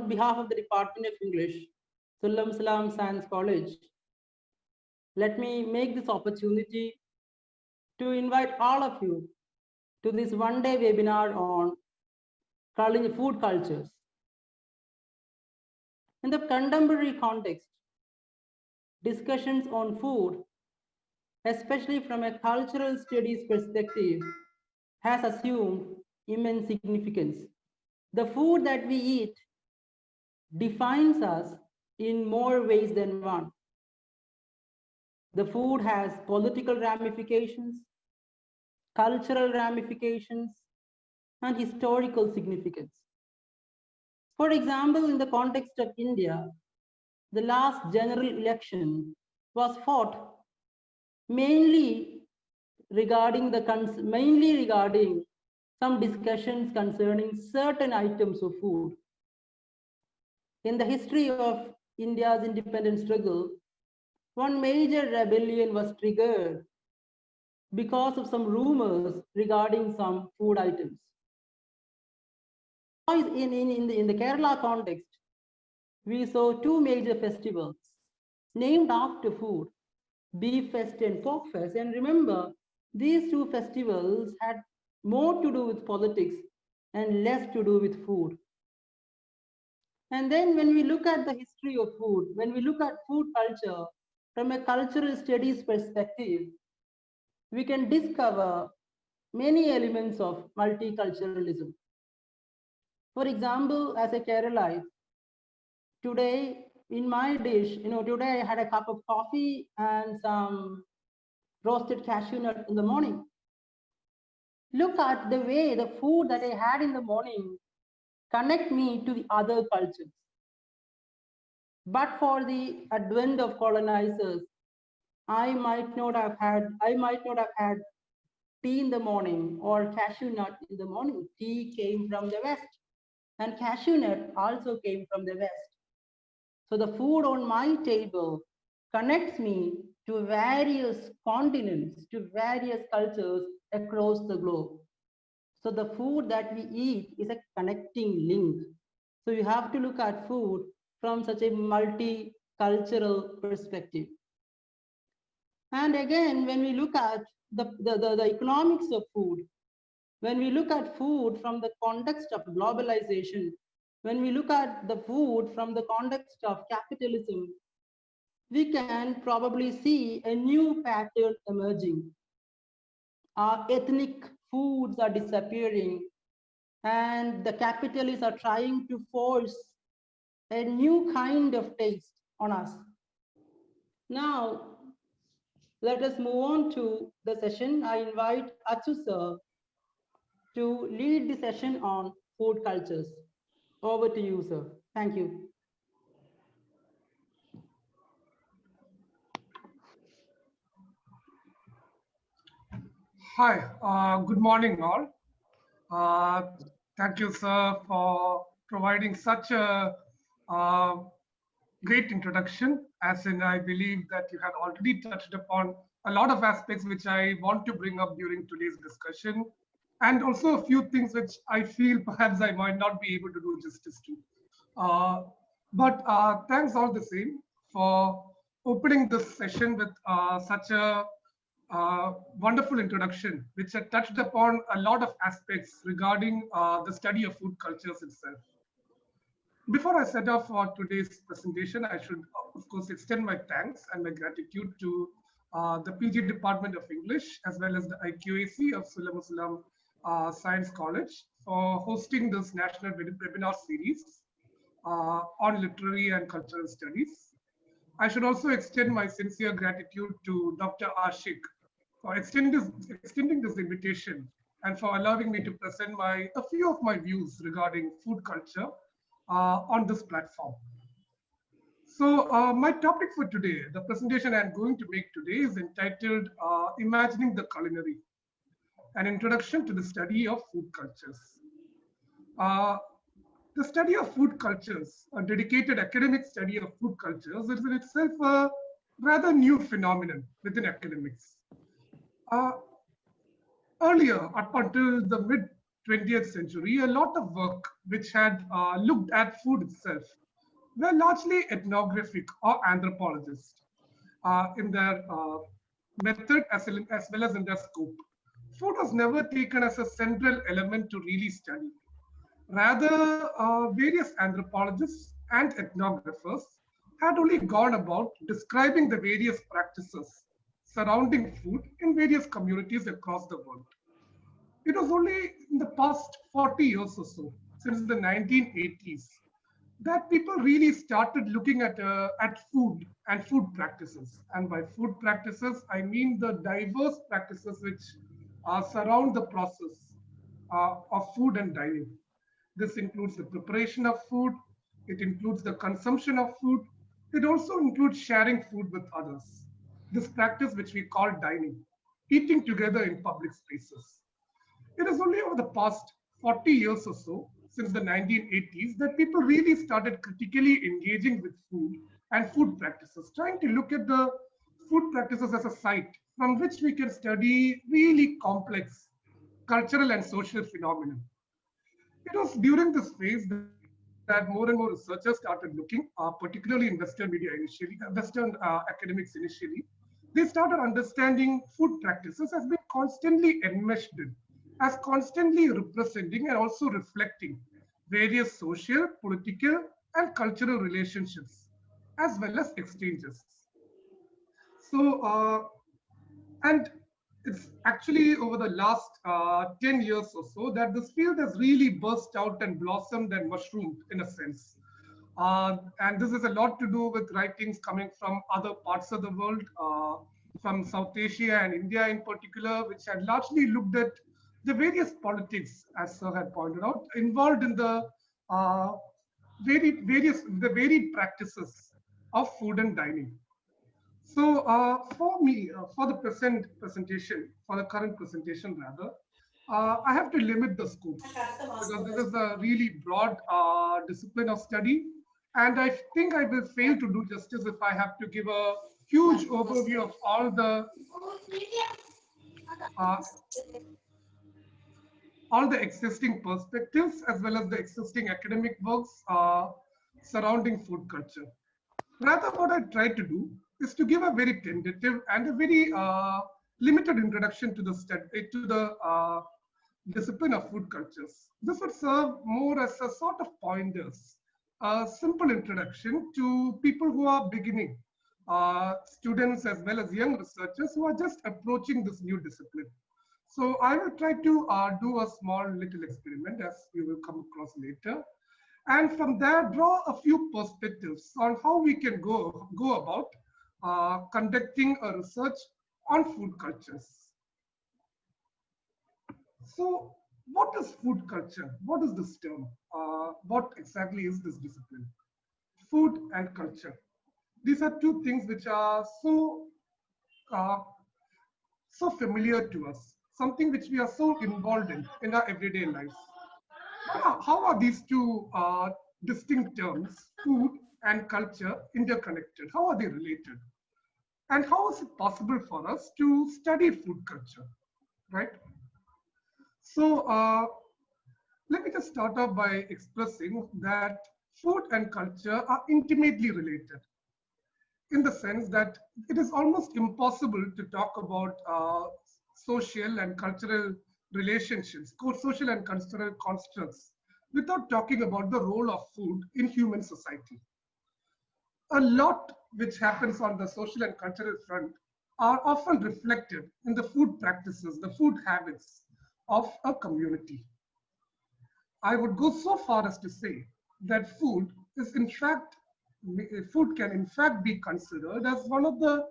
on behalf of the Department of English, Sullam Salam Science College, let me make this opportunity to invite all of you to this one-day webinar on food cultures. In the contemporary context, discussions on food, especially from a cultural studies perspective, has assumed immense significance. The food that we eat defines us in more ways than one. The food has political ramifications, cultural ramifications, and historical significance. For example, in the context of India, the last general election was fought mainly regarding some discussions concerning certain items of food. In the history of India's independence struggle, one major rebellion was triggered because of some rumors regarding some food items. In the Kerala context, we saw two major festivals named after food, Beef Fest and Pork Fest. And remember, these two festivals had more to do with politics and less to do with food. And then when we look at the history of food, when we look at food culture from a cultural studies perspective, we can discover many elements of multiculturalism. For example, as a Keralite, today in my dish, today I had a cup of coffee and some roasted cashew nut in the morning. Look at the way the food that I had in the morning connect me to the other cultures. But for the advent of colonizers, I might not have had tea in the morning or cashew nut in the morning. Tea came from the West and cashew nut also came from the West. So the food on my table connects me to various continents, to various cultures across the globe. So the food that we eat is a connecting link. So you have to look at food from such a multicultural perspective. And again, when we look at the economics of food, when we look at food from the context of globalization, when we look at the food from the context of capitalism, we can probably see a new pattern emerging. Our ethnic foods are disappearing, and the capitalists are trying to force a new kind of taste on us. Now, let us move on to the session. I invite Achu sir to lead the session on food cultures. Over to you, sir. Thank you. Hi, good morning all. Thank you, sir, for providing such a great introduction. As in, I believe that you had already touched upon a lot of aspects which I want to bring up during today's discussion, and also a few things which I feel perhaps I might not be able to do justice to. But thanks all the same for opening this session with such a wonderful introduction, which had touched upon a lot of aspects regarding the study of food cultures itself. Before I set off for today's presentation, I should, of course, extend my thanks and my gratitude to the PG Department of English, as well as the IQAC of Sullam Salam Science College for hosting this national webinar series on literary and cultural studies. I should also extend my sincere gratitude to Dr. Ashik for extending this invitation and for allowing me to present a few of my views regarding food culture on this platform. So my topic for today, the presentation I'm going to make today, is entitled Imagining the Culinary, an introduction to the study of food cultures. The study of food cultures, a dedicated academic study of food cultures, is in itself a rather new phenomenon within academics. Earlier, up until the mid 20th century, a lot of work which had looked at food itself were largely ethnographic or anthropologist in their method as well as in their scope. Food was never taken as a central element to really study. Rather, various anthropologists and ethnographers had only gone about describing the various practices surrounding food in various communities across the world. It was only in the past 40 years or so, since the 1980s, that people really started looking at food and food practices. And by food practices, I mean the diverse practices which surround the process of food and dining. This includes the preparation of food, it includes the consumption of food, it also includes sharing food with others. This practice, which we call dining, eating together in public spaces. It is only over the past 40 years or so, since the 1980s, that people really started critically engaging with food and food practices, trying to look at the food practices as a site from which we can study really complex cultural and social phenomena. It was during this phase that more and more researchers started looking, particularly in Western media initially, Western academics initially. They started understanding food practices as being constantly enmeshed in, as constantly representing and also reflecting various social, political, and cultural relationships, as well as exchanges. So, and it's actually over the last 10 years or so that this field has really burst out and blossomed and mushroomed in a sense. And this is a lot to do with writings coming from other parts of the world, from South Asia and India in particular, which had largely looked at the various politics, as Sir had pointed out, involved in the uh, varied practices of food and dining. So for me, for the for the current presentation rather, I have to limit the scope because this is a really broad discipline of study. And I think I will fail to do justice if I have to give a huge overview of uh, all the existing perspectives as well as the existing academic works surrounding food culture. Rather, what I try to do is to give a very tentative and a very limited introduction to the discipline of food cultures. This would serve more as a sort of pointers, a simple introduction to people who are beginning, students as well as young researchers who are just approaching this new discipline. So I will try to do a small little experiment as you will come across later. And from there, draw a few perspectives on how we can go about conducting a research on food cultures. So what is food culture? What is this term? What exactly is this discipline? Food and culture. These are two things which are uh, so familiar to us, something which we are so involved in our everyday lives. How are these two distinct terms, food and culture, interconnected? How are they related? And how is it possible for us to study food culture, right? So let me just start off by expressing that food and culture are intimately related in the sense that it is almost impossible to talk about social and cultural relationships, social and cultural constructs, without talking about the role of food in human society. A lot which happens on the social and cultural front are often reflected in the food practices, the food habits of a community. I would go so far as to say that food can in fact be considered as one of the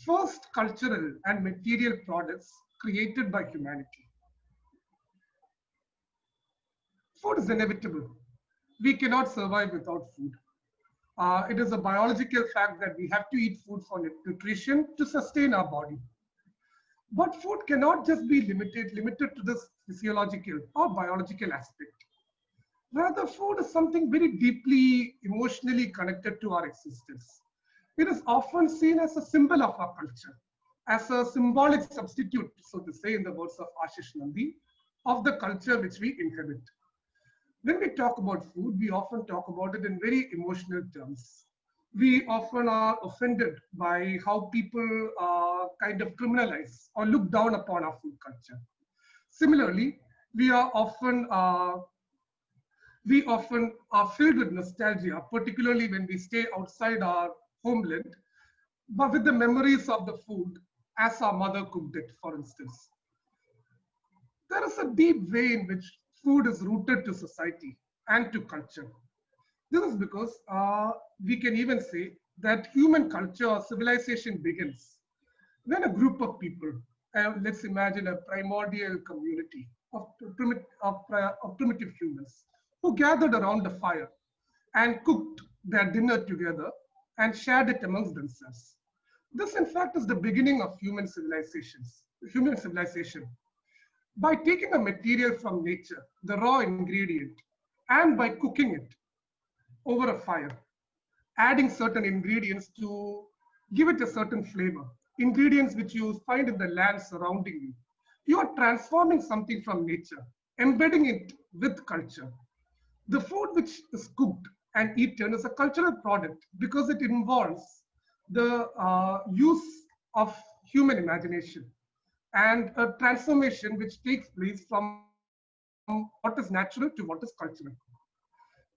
first cultural and material products created by humanity. Food is inevitable. We cannot survive without food. It is a biological fact that we have to eat food for nutrition to sustain our body. But food cannot just be limited to this physiological or biological aspect. Rather, food is something very deeply emotionally connected to our existence. It is often seen as a symbol of our culture, as a symbolic substitute, so to say, in the words of Ashish Nandy, of the culture which we inhabit. When we talk about food, we often talk about it in very emotional terms. We often are offended by how people kind of criminalize or look down upon our food culture. Similarly, we are often we often are filled with nostalgia, particularly when we stay outside our homeland, but with the memories of the food as our mother cooked it, for instance. There is a deep way in which food is rooted to society and to culture. This is because we can even say that human culture or civilization begins when a group of people, let's imagine a primordial community of primitive humans, who gathered around a fire and cooked their dinner together and shared it amongst themselves. This, in fact, is the beginning of human civilization. By taking a material from nature, the raw ingredient, and by cooking it over a fire, adding certain ingredients to give it a certain flavor, ingredients which you find in the land surrounding you. You are transforming something from nature, embedding it with culture. The food which is cooked and eaten is a cultural product because it involves the use of human imagination and a transformation which takes place from what is natural to what is cultural.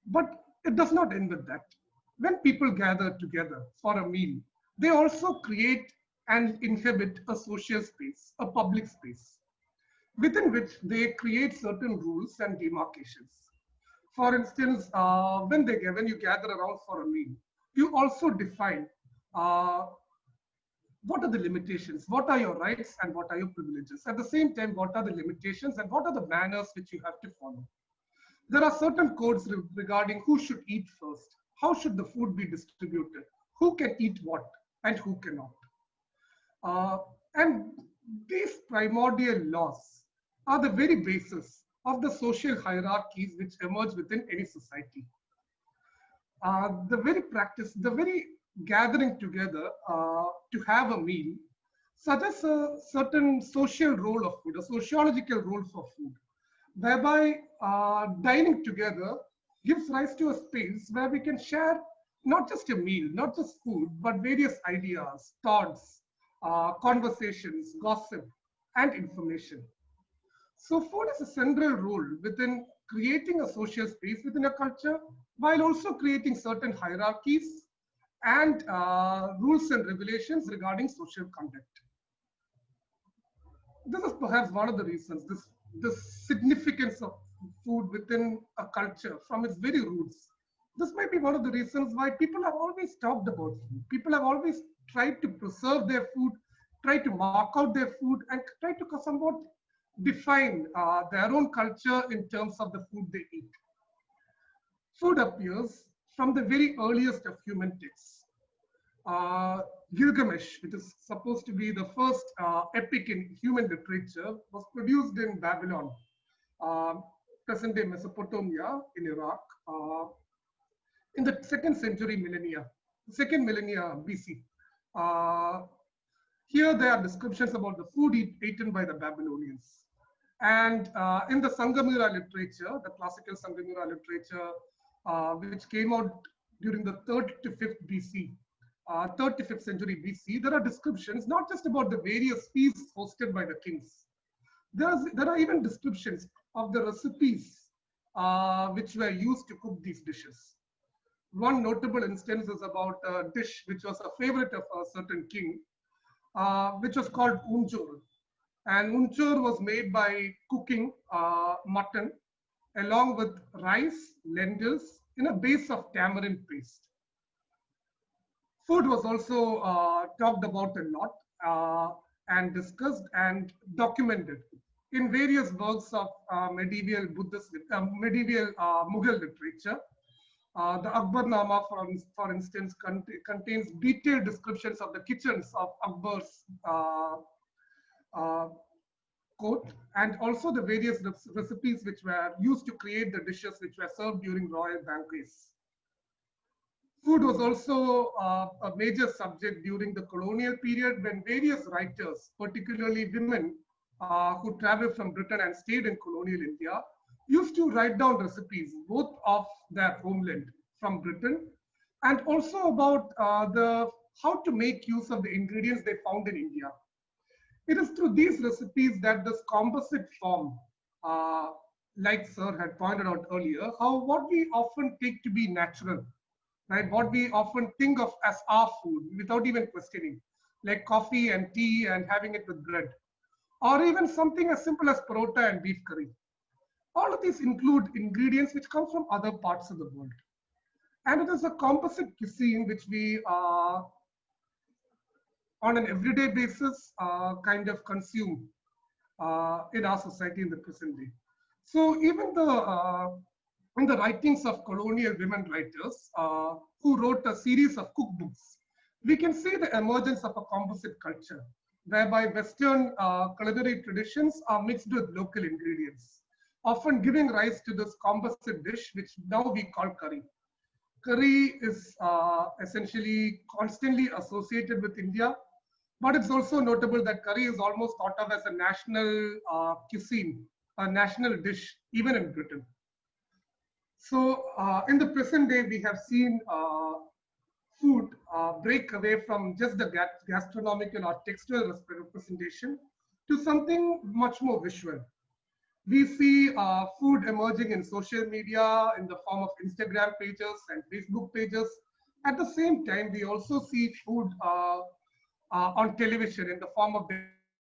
But it does not end with that. When people gather together for a meal, they also create and inhabit a social space, a public space, within which they create certain rules and demarcations. For instance, when you gather around for a meal, you also define uh, what are the limitations, what are your rights, and what are your privileges. At the same time, what are the limitations and what are the manners which you have to follow. There are certain codes regarding who should eat first, how should the food be distributed, who can eat what, and who cannot. Uh, and these primordial laws are the very basis of the social hierarchies which emerge within any society. The very gathering together to have a meal suggests a certain social role of food, a sociological role for food, whereby dining together gives rise to a space where we can share not just a meal, not just food, but various ideas, thoughts, conversations, gossip, and information. So food is a central role within creating a social space within a culture, while also creating certain hierarchies and rules and regulations regarding social conduct. This is perhaps one of the reasons, the significance of food within a culture from its very roots. This might be one of the reasons why people have always talked about food. People have always tried to preserve their food, try to mark out their food, and try to somewhat define their own culture in terms of the food they eat. Food appears from the very earliest of human texts. Uh, Gilgamesh, which is supposed to be the first epic in human literature, was produced in Babylon, uh, present day Mesopotamia in Iraq, in the second millennia BC. Uh, Here there are descriptions about the food eaten by the Babylonians. And in the Sangamira literature, the classical Sangamira literature, which came out during the 3rd to 5th BC, 3rd to 5th century BC, there are descriptions not just about the various feasts hosted by the kings. There are even descriptions of the recipes which were used to cook these dishes. One notable instance is about a dish which was a favorite of a certain king, which was called unchur. And unchur was made by cooking mutton along with rice, lentils in a base of tamarind paste. Food was also talked about a lot and discussed and documented in various works of medieval Mughal literature. The Akbarnama, for instance, contains detailed descriptions of the kitchens of Akbar's uh, court, and also the various recipes which were used to create the dishes which were served during royal banquets. Food was also a major subject during the colonial period when various writers, particularly women, who traveled from Britain and stayed in colonial India, used to write down recipes both of their homeland from Britain and also about the how to make use of the ingredients they found in India. It is through these recipes that this composite form, uh, like Sir had pointed out earlier, how what we often take to be natural, right? What we often think of as our food without even questioning, like coffee and tea and having it with bread, or even something as simple as parota and beef curry. All of these include ingredients which come from other parts of the world. And it is a composite cuisine which we on an everyday basis kind of consume in our society in the present day. So even in the writings of colonial women writers who wrote a series of cookbooks, we can see the emergence of a composite culture, whereby Western culinary traditions are mixed with local ingredients, often giving rise to this composite dish, which now we call curry. Curry is essentially constantly associated with India, but it's also notable that curry is almost thought of as a national cuisine, a national dish, even in Britain. So in the present day, we have seen food break away from just the gastronomical or textual representation to something much more visual. We see food emerging in social media in the form of Instagram pages and Facebook pages. At the same time, we also see food on television in the form of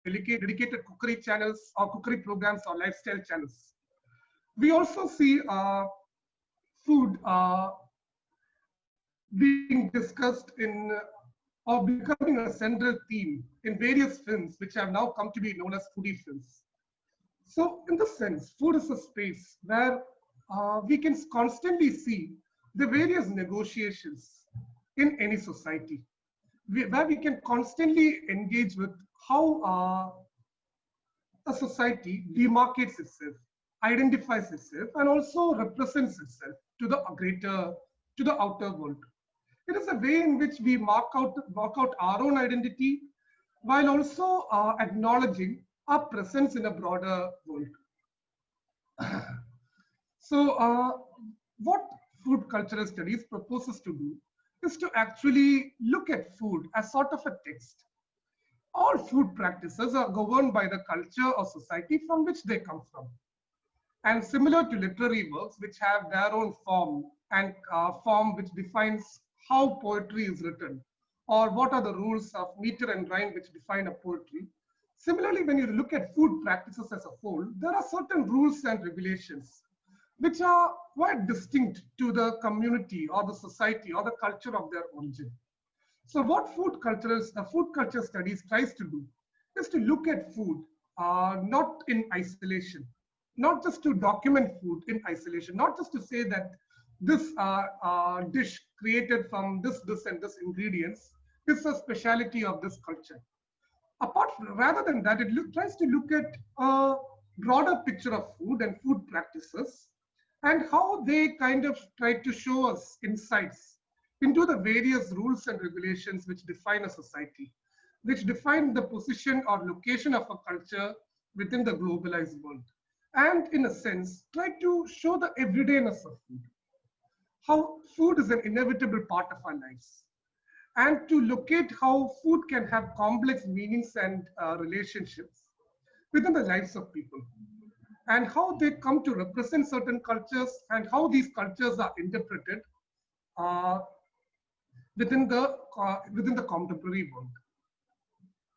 dedicated cookery channels or cookery programs or lifestyle channels. We also see food being discussed in or becoming a central theme in various films, which have now come to be known as foodie films. So, in this sense, food is a space where we can constantly see the various negotiations in any society, where we can constantly engage with how a society demarcates itself, identifies itself, and also represents itself to the greater, to the outer world. It is a way in which we mark out our own identity while also acknowledging our presence in a broader world. So, what food cultural studies proposes to do is to actually look at food as sort of a text. All food practices are governed by the culture or society from which they come from. And similar to literary works, which have their own form and form which defines how poetry is written, or what are the rules of meter and rhyme which define a poetry. Similarly, when you look at food practices as a whole, there are certain rules and regulations which are quite distinct to the community or the society or the culture of their origin. So what food culture studies tries to do is to look at food not in isolation, not just to document food in isolation, not just to say that this dish created from this and this ingredients is a speciality of this culture. Rather than that, tries to look at a broader picture of food and food practices and how they kind of try to show us insights into the various rules and regulations which define a society, which define the position or location of a culture within the globalized world. And in a sense, try to show the everydayness of food, how food is an inevitable part of our lives, and to locate how food can have complex meanings and relationships within the lives of people, and how they come to represent certain cultures and how these cultures are interpreted uh, within the contemporary world.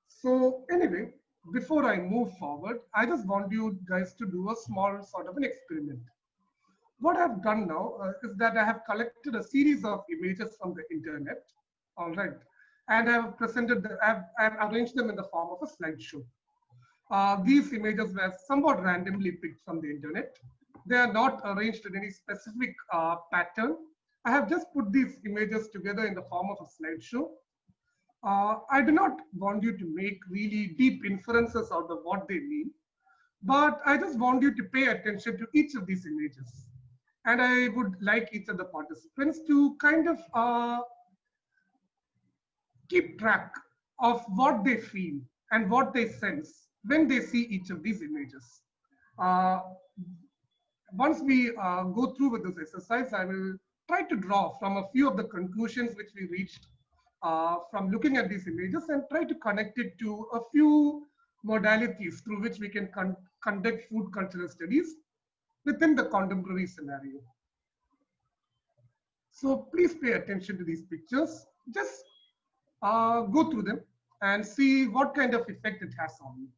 So anyway, before I move forward, I just want you guys to do a small sort of an experiment. What I've done now is that I have collected a series of images from the internet, all right, and I've arranged them in the form of a slideshow. These images were somewhat randomly picked from the internet. They are not arranged in any specific pattern. I have just put these images together in the form of a slideshow. I do not want you to make really deep inferences out of what they mean, but I just want you to pay attention to each of these images. And I would like each of the participants to kind of keep track of what they feel and what they sense when they see each of these images. Uh, Once we go through with this exercise, I will try to draw from a few of the conclusions which we reached from looking at these images and try to connect it to a few modalities through which we can conduct food cultural studies within the contemporary scenario. So please pay attention to these pictures. Just go through them and see what kind of effect it has on you.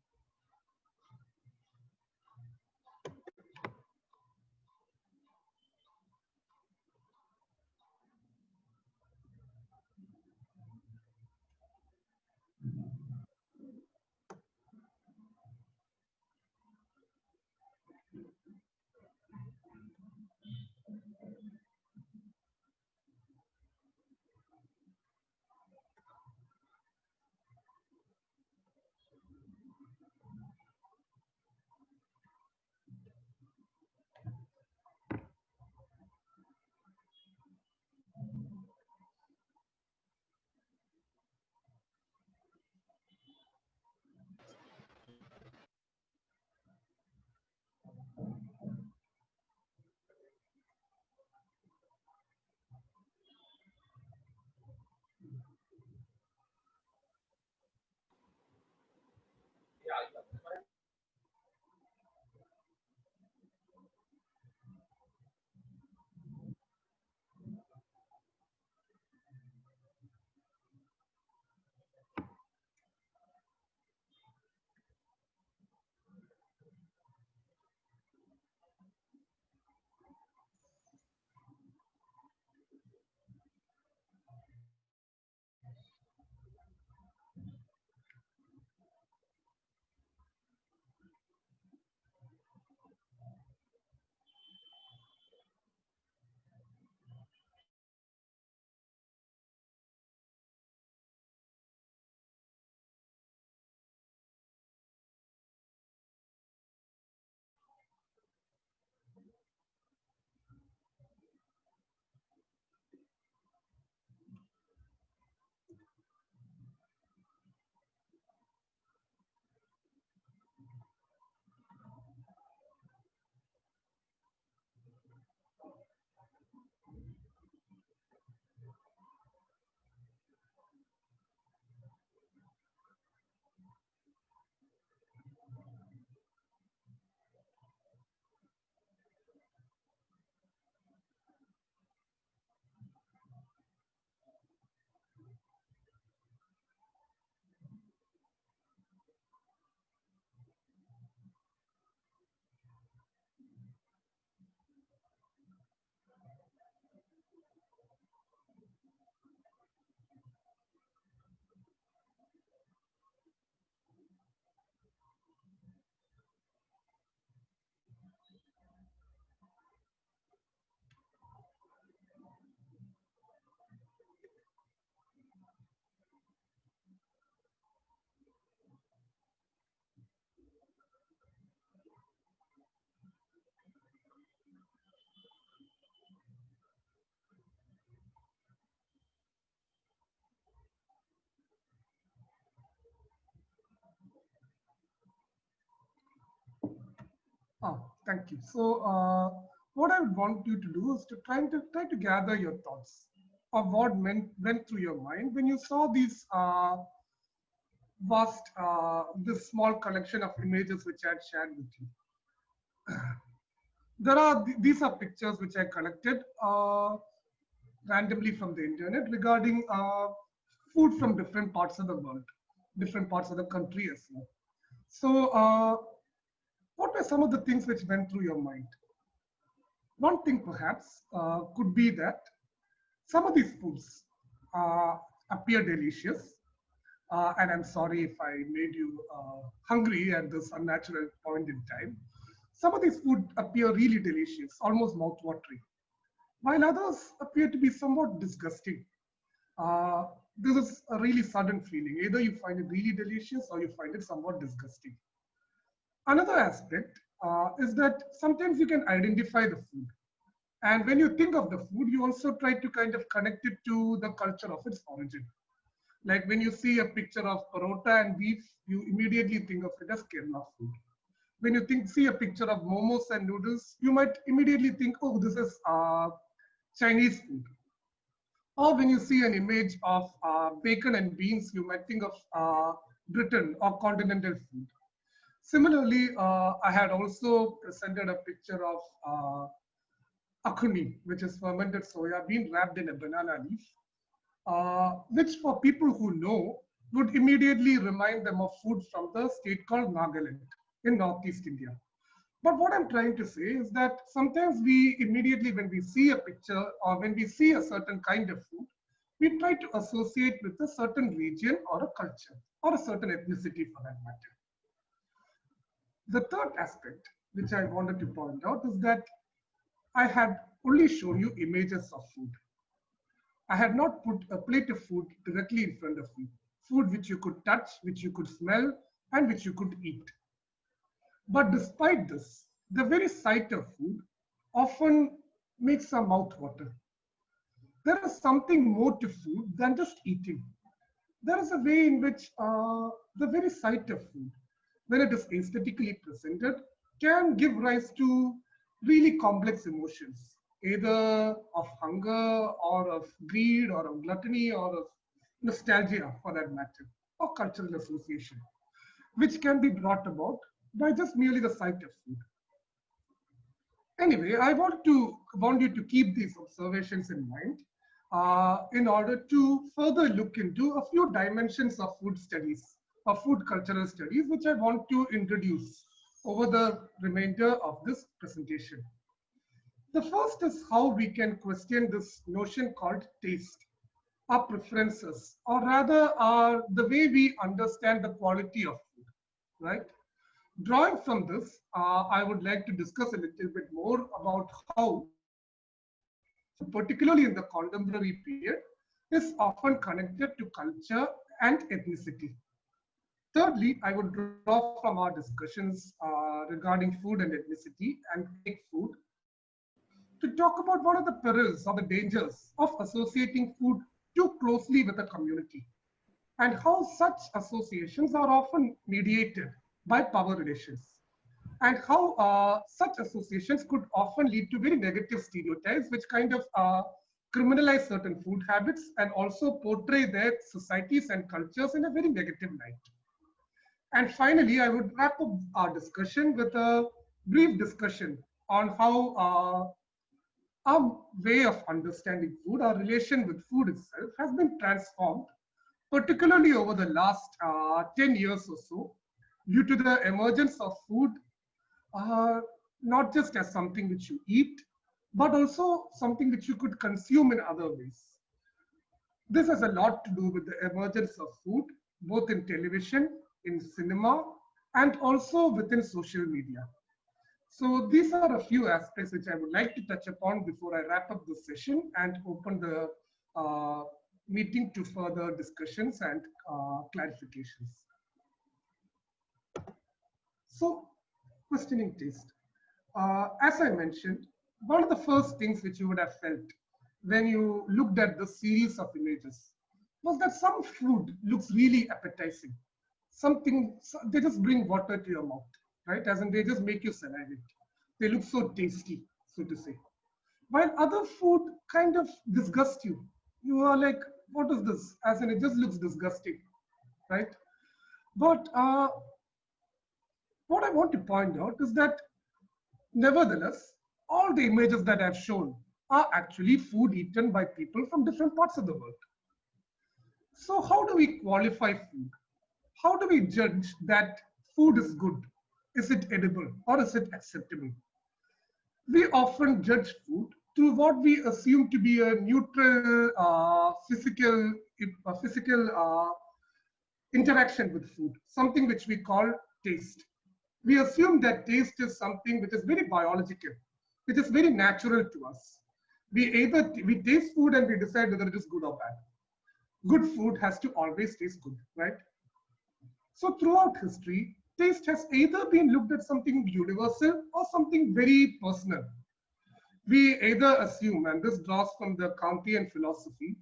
Oh, thank you. So, what I would want you to do is to try to gather your thoughts of what went through your mind when you saw these this small collection of images which I had shared with you. These are pictures which I collected randomly from the internet regarding food from different parts of the world, different parts of the country as well. So, what were some of the things which went through your mind? One thing perhaps could be that some of these foods appear delicious. And I'm sorry if I made you hungry at this unnatural point in time. Some of these food appear really delicious, almost mouth-watering, while others appear to be somewhat disgusting. Uh, this is a really sudden feeling. Either you find it really delicious or you find it somewhat disgusting. Another aspect is that sometimes you can identify the food. And when you think of the food, you also try to kind of connect it to the culture of its origin. Like when you see a picture of parota and beef, you immediately think of it as Kerala food. When you see a picture of momos and noodles, you might immediately think, oh, this is Chinese food. Or when you see an image of bacon and beans, you might think of Britain or continental food. Similarly, I had also presented a picture of akuni, which is fermented soya bean wrapped in a banana leaf, which for people who know would immediately remind them of food from the state called Nagaland in Northeast India. But what I'm trying to say is that sometimes we immediately, when we see a picture or when we see a certain kind of food, we try to associate with a certain region or a culture or a certain ethnicity for that matter. The third aspect, which I wanted to point out, is that I had only shown you images of food. I had not put a plate of food directly in front of you. Food which you could touch, which you could smell, and which you could eat. But despite this, the very sight of food often makes our mouth water. There is something more to food than just eating. There is a way in which the very sight of food, when it is aesthetically presented, can give rise to really complex emotions, either of hunger or of greed or of gluttony or of nostalgia for that matter, or cultural association, which can be brought about by just merely the sight of food. Anyway, I want you to keep these observations in mind in order to further look into a few dimensions of food studies, of food cultural studies, which I want to introduce over the remainder of this presentation. The first is how we can question this notion called taste, our preferences, or rather the way we understand the quality of food, right? Drawing from this, I would like to discuss a little bit more about how, particularly in the contemporary period, is often connected to culture and ethnicity. Thirdly, I would draw from our discussions regarding food and ethnicity and take food to talk about what are the perils or the dangers of associating food too closely with a community and how such associations are often mediated by power relations and how such associations could often lead to very negative stereotypes which kind of criminalize certain food habits and also portray their societies and cultures in a very negative light. And finally, I would wrap up our discussion with a brief discussion on how our way of understanding food, our relation with food itself has been transformed, particularly over the last 10 years or so, due to the emergence of food, not just as something which you eat, but also something which you could consume in other ways. This has a lot to do with the emergence of food, both in television, in cinema, and also within social media. So these are a few aspects which I would like to touch upon before I wrap up this session and open the meeting to further discussions and clarifications. So, questioning taste. As I mentioned, one of the first things which you would have felt when you looked at the series of images was that some food looks really appetizing. Something, they just bring water to your mouth, right? As in they just make you salivate. They look so tasty, so to say. While other food kind of disgust you. You are like, what is this? As in it just looks disgusting, right? But what I want to point out is that nevertheless, all the images that I've shown are actually food eaten by people from different parts of the world. So how do we qualify food? How do we judge that food is good? Is it edible or is it acceptable? We often judge food through what we assume to be a neutral physical interaction with food, something which we call taste. We assume that taste is something which is very biological, which is very natural to us. We taste food and we decide whether it is good or bad. Good food has to always taste good, right? So throughout history, taste has either been looked at something universal or something very personal. We either assume, and this draws from the Kantian philosophy,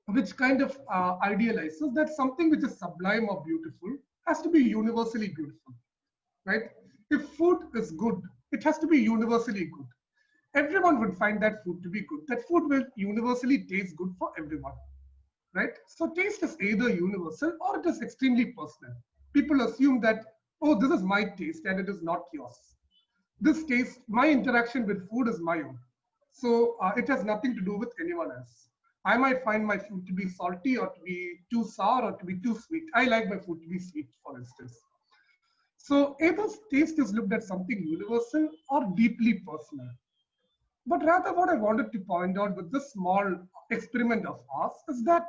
which kind of idealizes that something which is sublime or beautiful has to be universally beautiful, right? If food is good, it has to be universally good. Everyone would find that food to be good. That food will universally taste good for everyone, right? So taste is either universal or it is extremely personal. People assume that, oh, this is my taste and it is not yours. This taste, my interaction with food is my own. So it has nothing to do with anyone else. I might find my food to be salty or to be too sour or to be too sweet. I like my food to be sweet, for instance. So either taste is looked at something universal or deeply personal. But rather what I wanted to point out with this small experiment of ours is that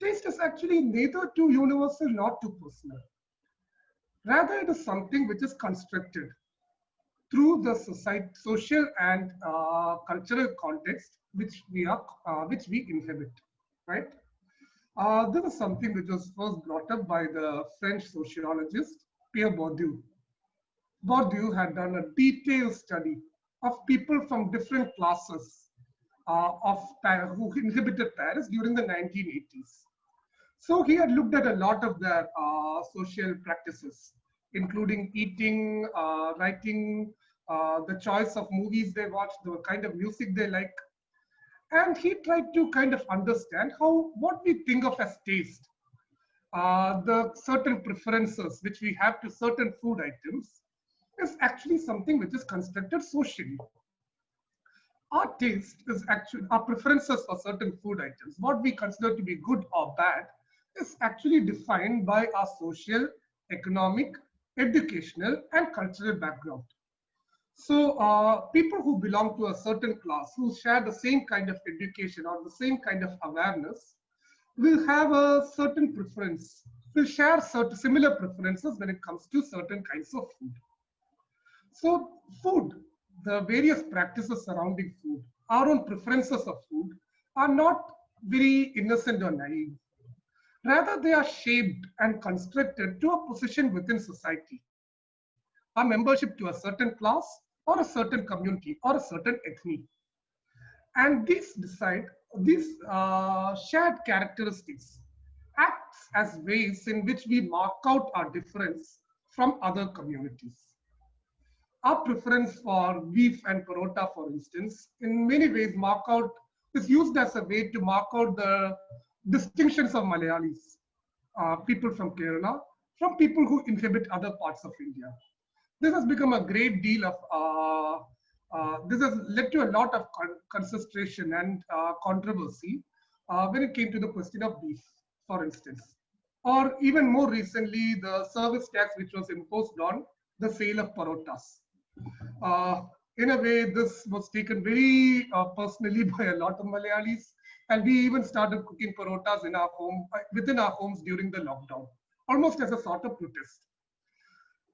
taste is actually neither too universal nor too personal. Rather, it is something which is constructed through the society, social and cultural context which we inhabit, right? This is something which was first brought up by the French sociologist Pierre Bourdieu. Bourdieu had done a detailed study of people from different classes who inhabited Paris during the 1980s. So he had looked at a lot of their social practices, including eating, writing, the choice of movies they watch, the kind of music they like. And he tried to kind of understand how what we think of as taste, the certain preferences which we have to certain food items, is actually something which is constructed socially. Our taste is actually, our preferences for certain food items, what we consider to be good or bad, is actually defined by our social, economic, educational, and cultural background. So people who belong to a certain class, who share the same kind of education or the same kind of awareness, will have a certain preference, will share certain similar preferences when it comes to certain kinds of food. So food, the various practices surrounding food, our own preferences of food are not very innocent or naive. Rather, they are shaped and constructed to a position within society, a membership to a certain class or a certain community or a certain ethnic. And these shared characteristics acts as ways in which we mark out our difference from other communities. Our preference for beef and parota, for instance, in many ways is used as a way to mark out the distinctions of Malayalis, people from Kerala, from people who inhabit other parts of India. This has become a great deal of, this has led to a lot of concentration and controversy when it came to the question of beef, for instance. Or even more recently, the service tax which was imposed on the sale of parotas. In a way, this was taken very personally by a lot of Malayalis, and we even started cooking parotas in our home, within our homes during the lockdown, almost as a sort of protest.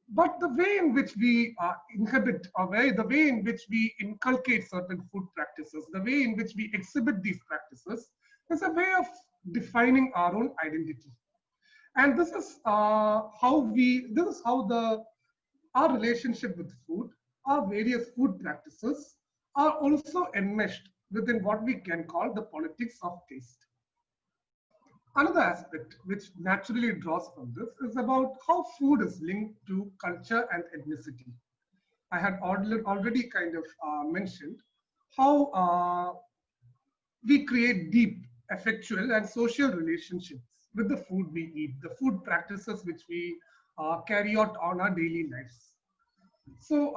But the way in which we inhabit, or the way in which we inculcate certain food practices, the way in which we exhibit these practices, is a way of defining our own identity. And this is how our relationship with food, our various food practices are also enmeshed within what we can call the politics of taste. Another aspect which naturally draws from this is about how food is linked to culture and ethnicity. I had already kind of mentioned how we create deep, affectual, and social relationships with the food we eat, the food practices which we carry out on our daily lives. So,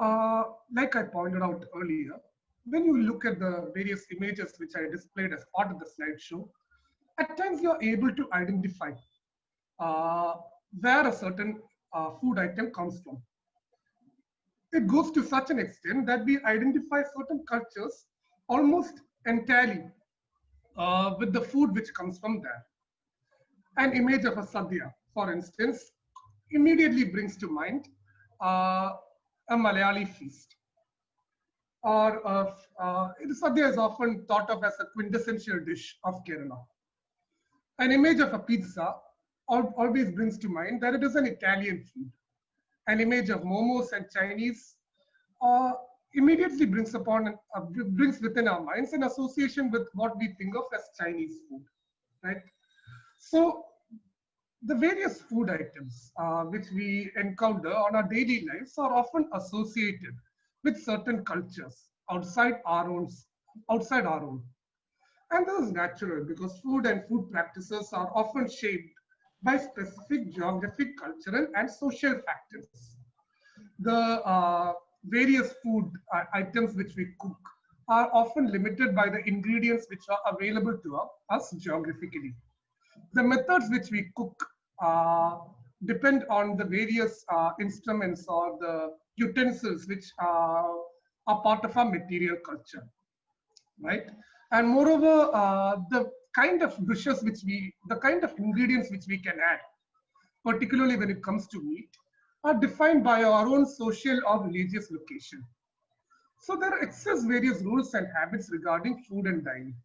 like I pointed out earlier, when you look at the various images which I displayed as part of the slideshow, at times you're able to identify uh, where a certain food item comes from. It goes to such an extent that we identify certain cultures almost entirely with the food which comes from there. An image of a sadhya, for instance, immediately brings to mind a Malayali feast. Or sadhya is often thought of as a quintessential dish of Kerala. An image of a pizza always brings to mind that it is an Italian food. An image of momos and Chinese immediately brings within our minds an association with what we think of as Chinese food. right? So the various food items which we encounter on our daily lives are often associated with certain cultures outside our own. And this is natural because food and food practices are often shaped by specific geographic, cultural, and social factors. The various food items which we cook are often limited by the ingredients which are available to us geographically. The methods which we cook uh, depend on the various instruments or the utensils which are part of our material culture, right? And moreover, the kind of dishes the kind of ingredients which we can add, particularly when it comes to meat, are defined by our own social or religious location. So there exists various rules and habits regarding food and dining.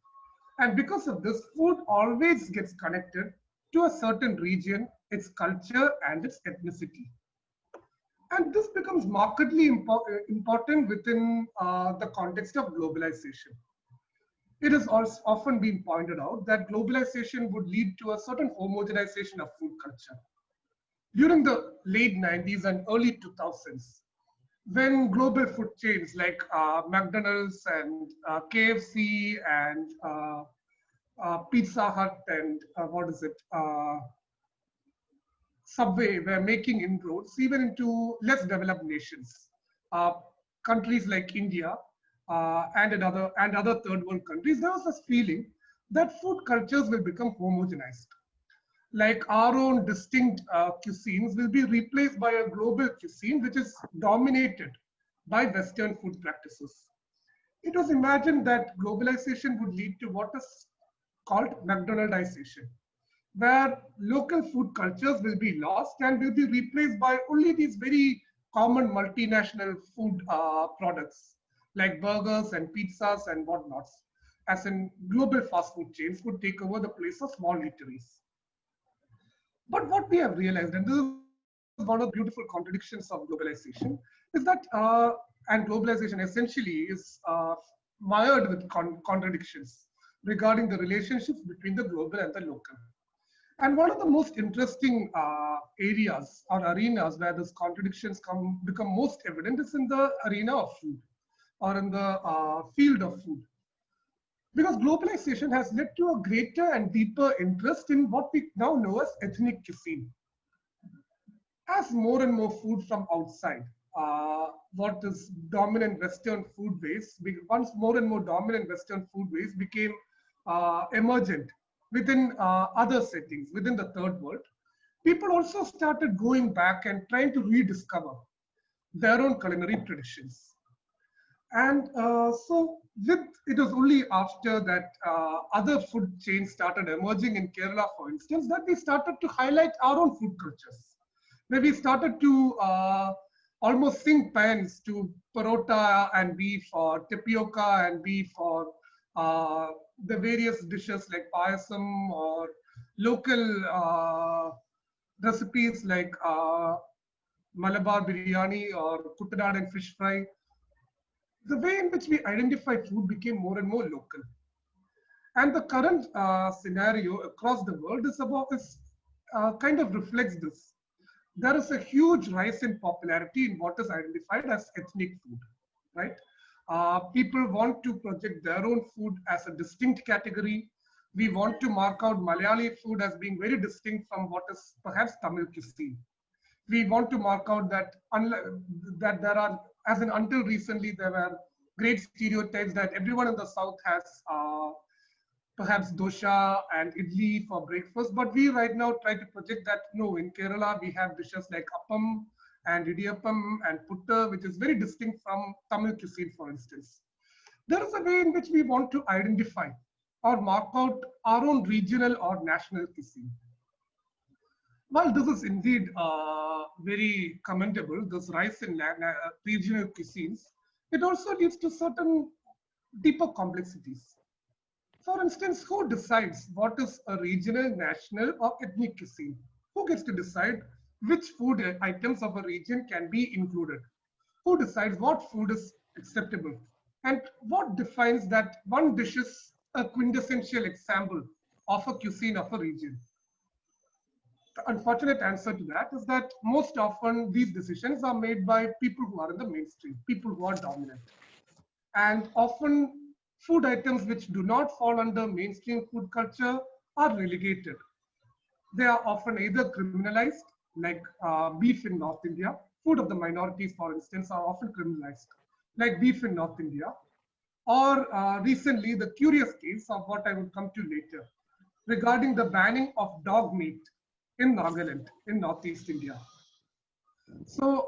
And because of this, food always gets connected to a certain region, its culture, and its ethnicity. And this becomes markedly important within the context of globalization. It has also often been pointed out that globalization would lead to a certain homogenization of food culture. During the late 90s and early 2000s, when global food chains like McDonald's and KFC and Pizza Hut and what is it, Subway were making inroads even into less developed nations, uh, countries like India and other third world countries. There was this feeling that food cultures will become homogenized, like our own distinct cuisines will be replaced by a global cuisine which is dominated by Western food practices. It was imagined that globalization would lead to what is called McDonaldization, where local food cultures will be lost and will be replaced by only these very common multinational food products like burgers and pizzas and whatnots, as in global fast food chains would take over the place of small eateries. But what we have realized, and this is one of the beautiful contradictions of globalization, is that, and globalization essentially is mired with contradictions regarding the relationships between the global and the local. And one of the most interesting areas or arenas where these contradictions become most evident is in the arena of food or in the field of food. Because globalization has led to a greater and deeper interest in what we now know as ethnic cuisine. As more and more food from outside, what is dominant Western foodways, once more and more dominant Western foodways became emergent within other settings, within the third world, people also started going back and trying to rediscover their own culinary traditions. And so with it was only after that other food chains started emerging in Kerala, for instance, that we started to highlight our own food cultures. Where we started to almost sing pans to parota and beef or tapioca and beef or the various dishes like payasam or local recipes like Malabar biryani or Kuttanad and fish fry. The way in which we identify food became more and more local. And the current scenario across the world is about this kind of reflects this. There is a huge rise in popularity in what is identified as ethnic food, right? People want to project their own food as a distinct category. We want to mark out Malayali food as being very distinct from what is perhaps Tamil cuisine. We want to mark out that that there are, as in until recently, there were great stereotypes that everyone in the south has perhaps dosha and idli for breakfast. But we right now try to project that no, in Kerala we have dishes like appam and idiyappam and putta, which is very distinct from Tamil cuisine, for instance. There is a way in which we want to identify or mark out our own regional or national cuisine. While this is indeed very commendable, this rise in regional cuisines, it also leads to certain deeper complexities. For instance, who decides what is a regional, national, or ethnic cuisine? Who gets to decide which food items of a region can be included? Who decides what food is acceptable? And what defines that one dish is a quintessential example of a cuisine of a region? The unfortunate answer to that is that most often these decisions are made by people who are in the mainstream, people who are dominant. And often food items which do not fall under mainstream food culture are relegated. They are often either criminalized, like beef in North India. Food of the minorities, for instance, are often criminalized, like beef in North India. Or recently, the curious case of what I would come to later, regarding the banning of dog meat in Nagaland, in Northeast India. So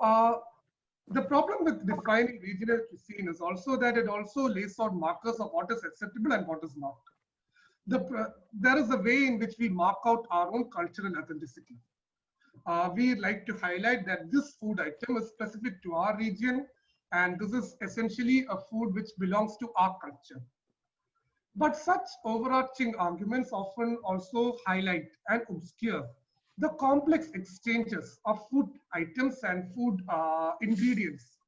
the problem with defining regional cuisine is also that it also lays out markers of what is acceptable and what is not. There is a way in which we mark out our own cultural authenticity. We like to highlight that this food item is specific to our region, and this is essentially a food which belongs to our culture. But such overarching arguments often also highlight and obscure the complex exchanges of food items and food ingredients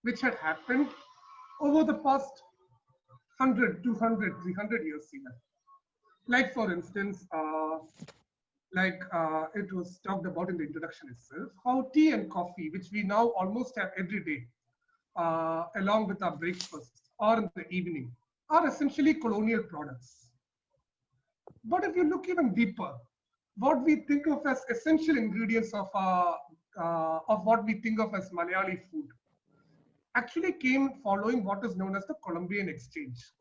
which had happened over the past 100, 200, 300 years even. Like for instance, it was talked about in the introduction itself, how tea and coffee, which we now almost have every day, along with our breakfast or in the evening, are essentially colonial products. But if you look even deeper, what we think of as essential ingredients of what we think of as Malayali food actually came following what is known as the Columbian Exchange.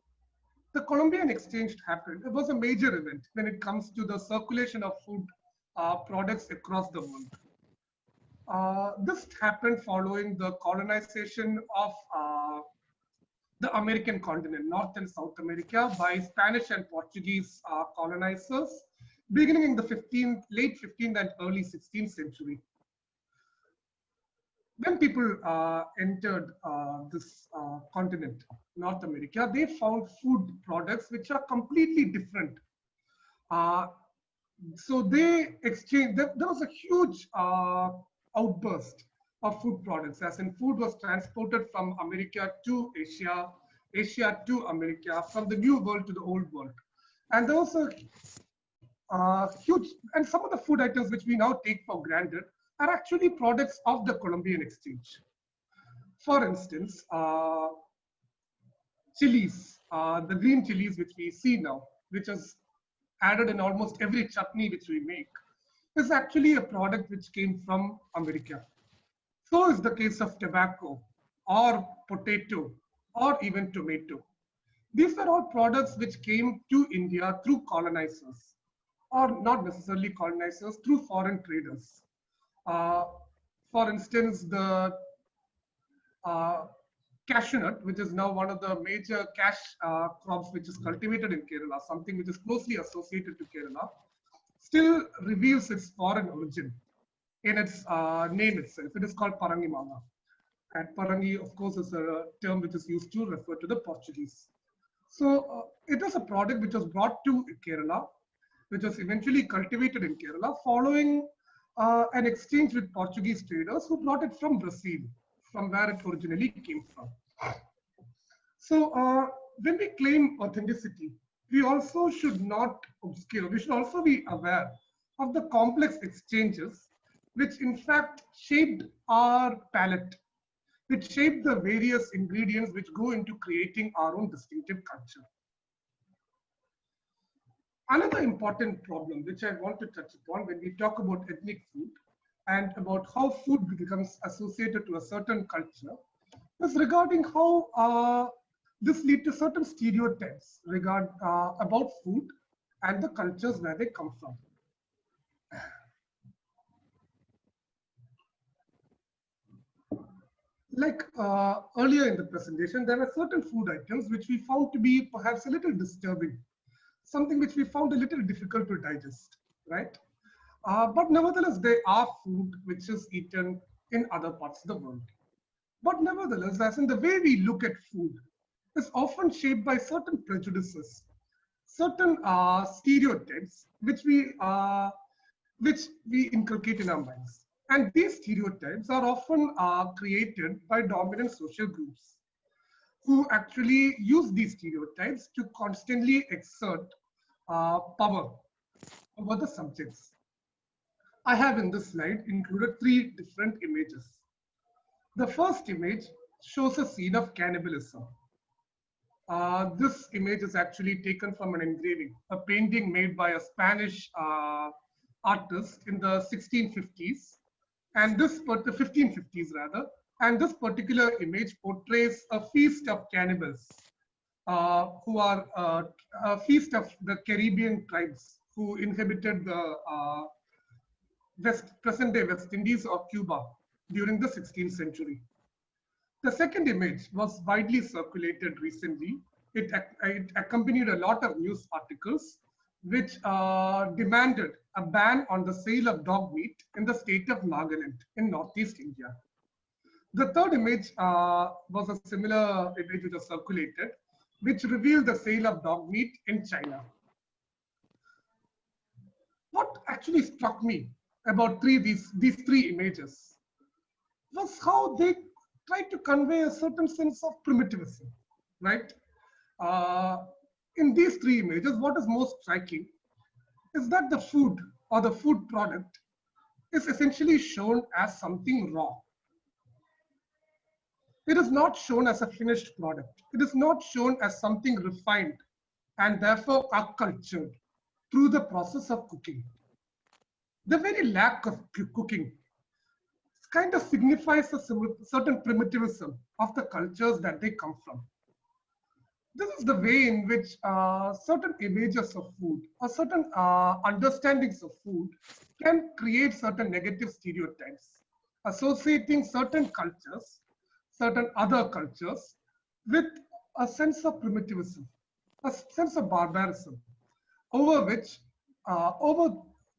The Columbian Exchange happened. It was a major event when it comes to the circulation of food products across the world. This happened following the colonization of the American continent, North and South America, by Spanish and Portuguese colonizers, beginning in the late 15th and early 16th century. When people entered this continent, North America, they found food products which are completely different. So they exchanged, there was a huge outburst of food products, as in food was transported from America to Asia, Asia to America, from the new world to the old world. And there was a huge, and some of the food items which we now take for granted are actually products of the Columbian Exchange. For instance, chilies, the green chilies which we see now, which is added in almost every chutney which we make, is actually a product which came from America. So is the case of tobacco or potato or even tomato. These are all products which came to India through colonizers, or not necessarily colonizers, through foreign traders. For instance, the cashew nut, which is now one of the major cash crops which is cultivated in Kerala, something which is closely associated to Kerala, still reveals its foreign origin in its name itself. It is called Parangi Manga. And Parangi, of course, is a term which is used to refer to the Portuguese. So it was a product which was brought to Kerala, which was eventually cultivated in Kerala following an exchange with Portuguese traders who brought it from Brazil, from where it originally came from. So when we claim authenticity, we also should not obscure, we should also be aware of the complex exchanges which in fact shaped our palate, which shaped the various ingredients which go into creating our own distinctive culture. Another important problem which I want to touch upon when we talk about ethnic food and about how food becomes associated to a certain culture is regarding how this leads to certain stereotypes about food and the cultures where they come from. Like earlier in the presentation, there are certain food items which we found to be perhaps a little disturbing, something which we found a little difficult to digest, right? But nevertheless, they are food which is eaten in other parts of the world. But nevertheless, as in the way we look at food is often shaped by certain prejudices, certain stereotypes which we inculcate in our minds. And these stereotypes are often created by dominant social groups who actually use these stereotypes to constantly exert power over the subjects. I have in this slide included 3 different images. The first image shows a scene of cannibalism. This image is actually taken from an engraving, a painting made by a Spanish artist in the 1650s, and the 1550s rather. And this particular image portrays a feast of cannibals, who are a feast of the Caribbean tribes who inhabited the present-day West Indies or Cuba during the 16th century. The second image was widely circulated recently. It accompanied a lot of news articles which demanded a ban on the sale of dog meat in the state of Nagaland in Northeast India. The third image was a similar image which was circulated, which revealed the sale of dog meat in China. What actually struck me about these 3 images was how they tried to convey a certain sense of primitivism, right? In these 3 images, what is most striking is that the food or the food product is essentially shown as something raw. It is not shown as a finished product. It is not shown as something refined and therefore accultured through the process of cooking. The very lack of cooking kind of signifies a certain primitivism of the cultures that they come from. This is the way in which certain images of food or certain understandings of food can create certain negative stereotypes, associating certain cultures, certain other cultures with a sense of primitivism, a sense of barbarism, over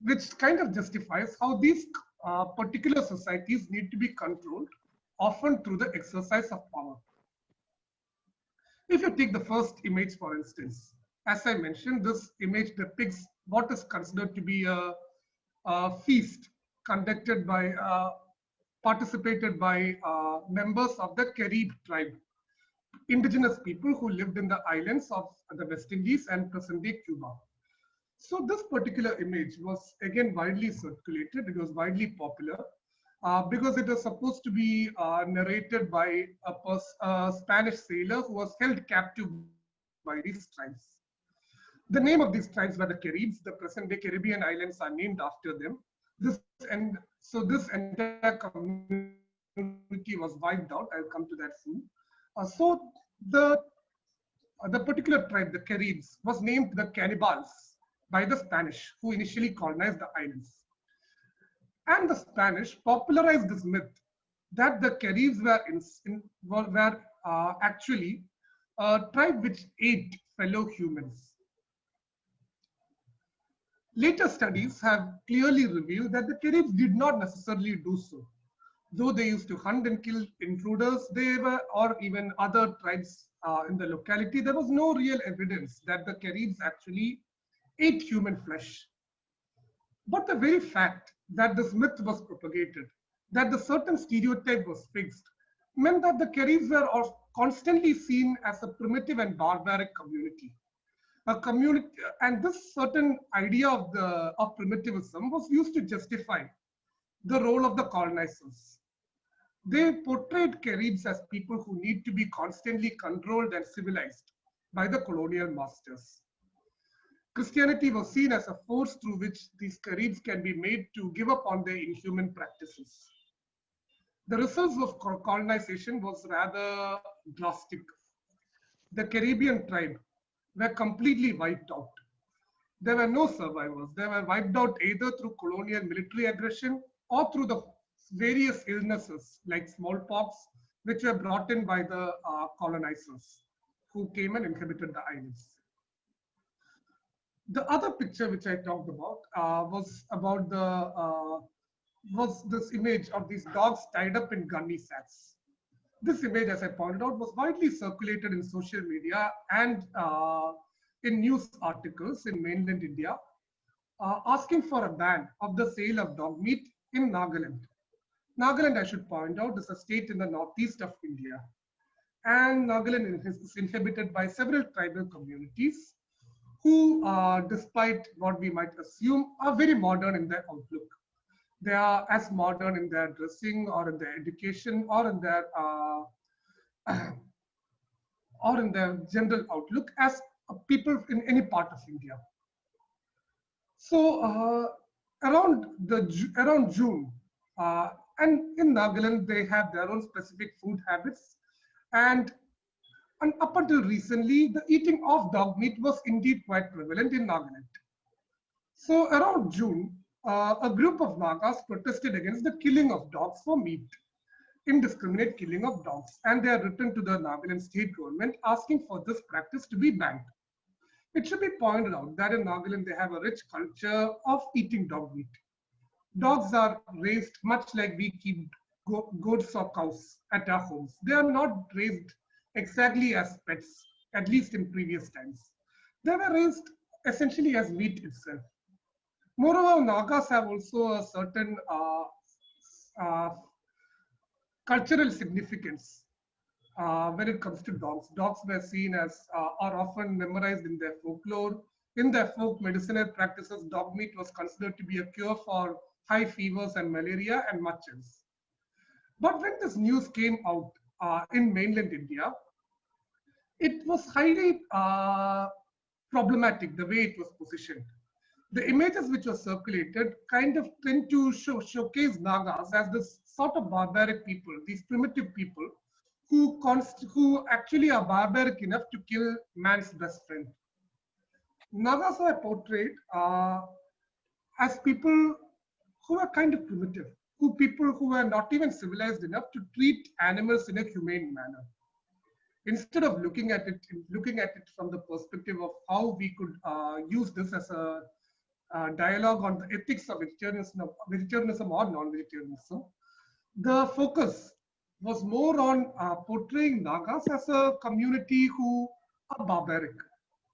which kind of justifies how these particular societies need to be controlled, often through the exercise of power. If you take the first image, for instance, as I mentioned, this image depicts what is considered to be a feast conducted by, participated by members of the Carib tribe, indigenous people who lived in the islands of the West Indies and present-day Cuba. So this particular image was again widely circulated. It was widely popular because it was supposed to be narrated by a Spanish sailor who was held captive by these tribes. The name of these tribes were the Caribs. The present-day Caribbean islands are named after them. So this entire community was wiped out. I'll come to that soon. So the particular tribe, the Caribs, was named the Cannibals by the Spanish, who initially colonized the islands. And the Spanish popularized this myth that the Caribs were actually a tribe which ate fellow humans. Later studies have clearly revealed that the Caribs did not necessarily do so. Though they used to hunt and kill intruders, or even other tribes in the locality, there was no real evidence that the Caribs actually ate human flesh. But the very fact that this myth was propagated, that the certain stereotype was fixed, meant that the Caribs were constantly seen as a primitive and barbaric community. And this certain idea of primitivism was used to justify the role of the colonizers. They portrayed Caribs as people who need to be constantly controlled and civilized by the colonial masters. Christianity was seen as a force through which these Caribs can be made to give up on their inhuman practices. The results of colonization was rather drastic. The Caribbean tribe were completely wiped out. There were no survivors. They were wiped out either through colonial military aggression or through the various illnesses like smallpox, which were brought in by the colonizers who came and inhabited the islands. The other picture which I talked about was this image of these dogs tied up in gunny sacks. This image, as I pointed out, was widely circulated in social media and in news articles in mainland India, asking for a ban of the sale of dog meat in Nagaland. Nagaland, I should point out, is a state in the northeast of India. And Nagaland is inhabited by several tribal communities who, despite what we might assume, are very modern in their outlook. They are as modern in their dressing or in their education or in their or in their general outlook as people in any part of India. So around June, uh, and in Nagaland they have their own specific food habits, and up until recently, the eating of dog meat was indeed quite prevalent in Nagaland. So around June, a group of Nagas protested against the killing of dogs for meat, indiscriminate killing of dogs, and they have written to the Nagaland state government asking for this practice to be banned. It should be pointed out that in Nagaland they have a rich culture of eating dog meat. Dogs are raised much like we keep goats or cows at our homes. They are not raised exactly as pets, at least in previous times. They were raised essentially as meat itself. Moreover, Nagas have also a certain uh, cultural significance when it comes to dogs. Dogs were seen as are often memorized in their folklore. In their folk medicinal practices, dog meat was considered to be a cure for high fevers and malaria and much else. But when this news came out in mainland India, it was highly problematic the way it was positioned. The images which were circulated kind of tend to showcase Nagas as this sort of barbaric people, these primitive people who actually are barbaric enough to kill man's best friend. Nagas are portrayed as people who are kind of primitive, people who are not even civilized enough to treat animals in a humane manner. Instead of looking at it from the perspective of how we could use this as a dialogue on the ethics of vegetarianism or non-vegetarianism, the focus was more on portraying Nagas as a community who are barbaric.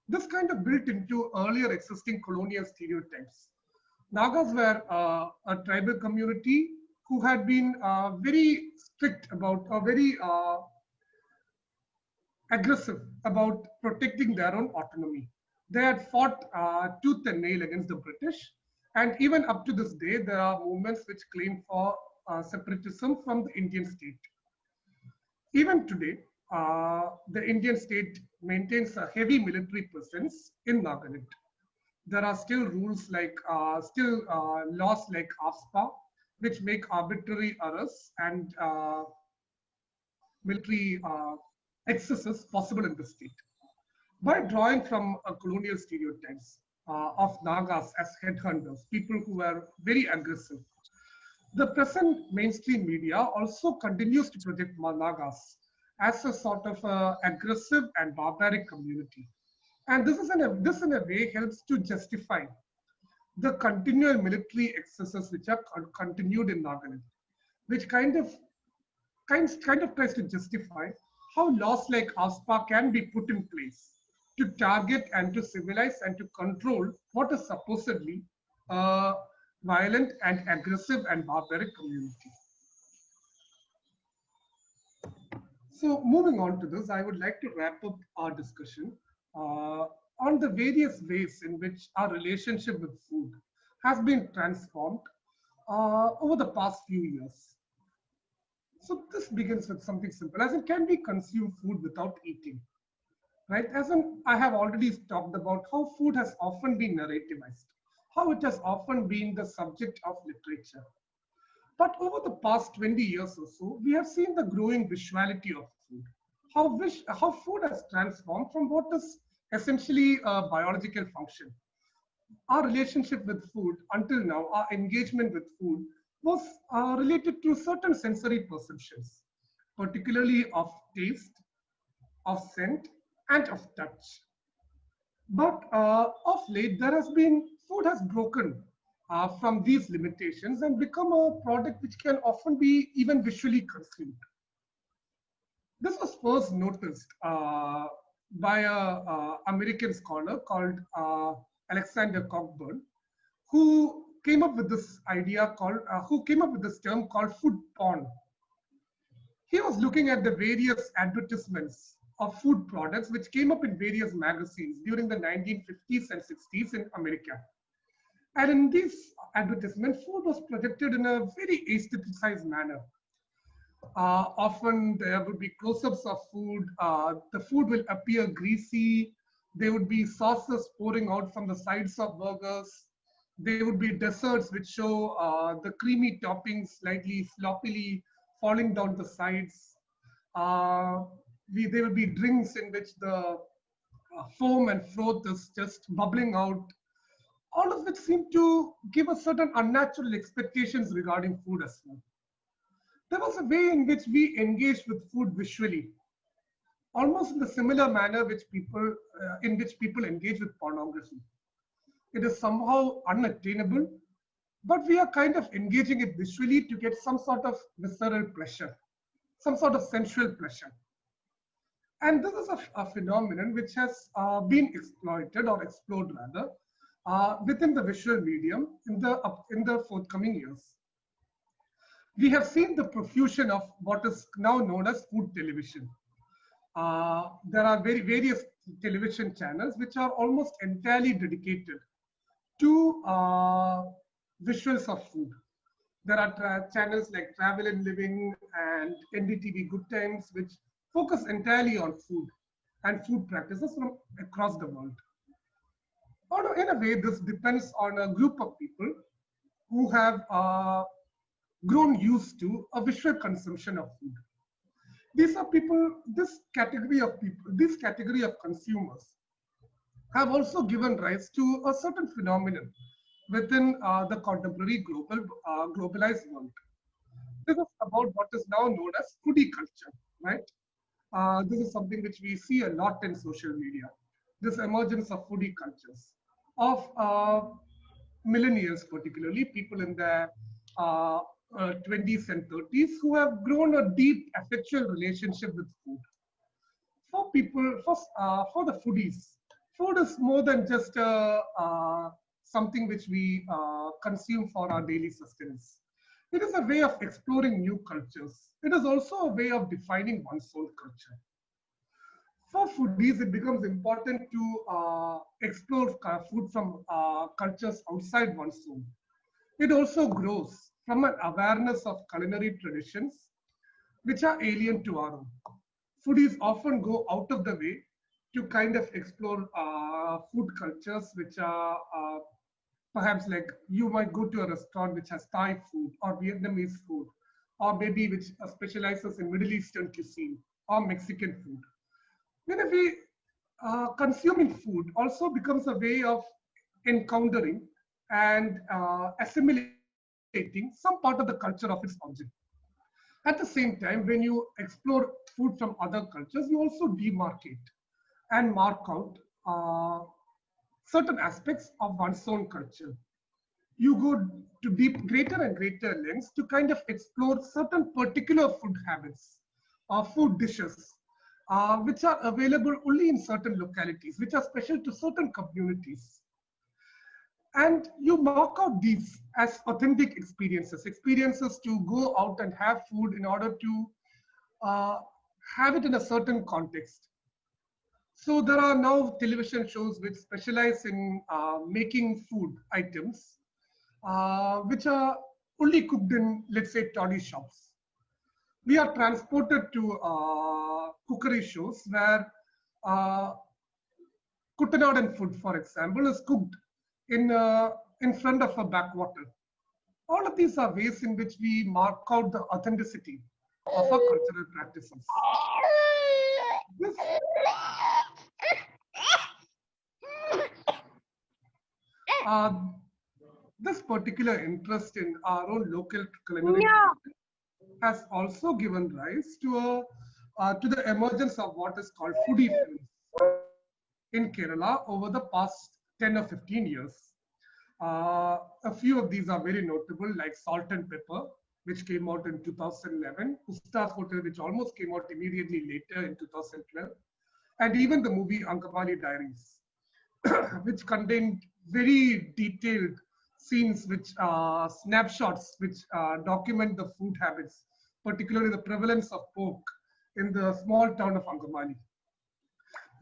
This kind of built into earlier existing colonial stereotypes. Nagas were a tribal community who had been very strict about, or very aggressive about protecting their own autonomy. They had fought tooth and nail against the British, and even up to this day, there are movements which claim for separatism from the Indian state. Even today, the Indian state maintains a heavy military presence in Nagaland. There are still rules like, laws like AFSPA, which make arbitrary arrests and military excesses possible in the state. By drawing from colonial stereotypes of Nagas as headhunters, people who were very aggressive, the present mainstream media also continues to project Nagas as a sort of aggressive and barbaric community. And this in a way helps to justify the continual military excesses which are continued in Nagaland, which kind of tries to justify how laws like AFSPA can be put in place to target and to civilize and to control what is supposedly a violent and aggressive and barbaric community. So moving on to this, I would like to wrap up our discussion on the various ways in which our relationship with food has been transformed over the past few years. So this begins with something simple, as in, can we consume food without eating? Right? As in, I have already talked about how food has often been narrativized, how it has often been the subject of literature. But over the past 20 years or so, we have seen the growing visuality of food, how food has transformed from what is essentially a biological function. Our relationship with food until now, our engagement with food was related to certain sensory perceptions, particularly of taste, of scent, and of touch. But of late, food has broken from these limitations and become a product which can often be even visually consumed. This was first noticed by a American scholar called Alexander Cockburn, who came up with this term called food porn. He was looking at the various advertisements of food products which came up in various magazines during the 1950s and 60s in America. And in these advertisements, food was projected in a very aestheticized manner. Often there would be close-ups of food. The food will appear greasy. There would be sauces pouring out from the sides of burgers. There would be desserts which show the creamy toppings slightly sloppily falling down the sides. There will be drinks in which the foam and froth is just bubbling out. All of which seem to give us certain unnatural expectations regarding food as well. There was a way in which we engaged with food visually, almost in the similar manner in which people engage with pornography. It is somehow unattainable, but we are kind of engaging it visually to get some sort of visceral pleasure, some sort of sensual pleasure. And this is a phenomenon which has been exploited or explored rather within the visual medium in the forthcoming years. We have seen the profusion of what is now known as food television. There are various television channels which are almost entirely dedicated to visuals of food. There are channels like Travel and Living and NDTV Good Times, which focus entirely on food and food practices from across the world. In a way, this depends on a group of people who have grown used to a visual consumption of food. These are people, this category of consumers have also given rise to a certain phenomenon within the contemporary globalized world. This is about what is now known as foodie culture, right? This is something which we see a lot in social media. This emergence of foodie cultures of millennials, particularly people in their 20s and 30s who have grown a deep affectual relationship with food. For people, for the foodies, food is more than just something which we consume for our daily sustenance. It is a way of exploring new cultures. It is also a way of defining one's own culture. For foodies, it becomes important to explore food from cultures outside one's own. It also grows from an awareness of culinary traditions which are alien to our own. Foodies often go out of the way to kind of explore food cultures which are perhaps like you might go to a restaurant which has Thai food or Vietnamese food, or maybe which specializes in Middle Eastern cuisine or Mexican food. In a way, consuming food also becomes a way of encountering and assimilating some part of the culture of its origin. At the same time, when you explore food from other cultures, you also demarcate and mark out certain aspects of one's own culture. You go to greater and greater lengths to kind of explore certain particular food habits or food dishes which are available only in certain localities, which are special to certain communities. And you mark out these as authentic experiences to go out and have food in order to have it in a certain context. So there are now television shows which specialize in making food items, which are only cooked in, let's say, toddy shops. We are transported to cookery shows where Kuttanadan food, for example, is cooked in front of a backwater. All of these are ways in which we mark out the authenticity of our cultural practices. This particular interest in our own local culinary has also given rise to the emergence of what is called foodie films in Kerala over the past 10 or 15 years. A few of these are very notable, like Salt and Pepper, which came out in 2011, Ustad Hotel, which almost came out immediately later in 2012, and even the movie Angamali Diaries, which contained very detailed scenes, snapshots, which document the food habits, particularly the prevalence of pork in the small town of Angamali.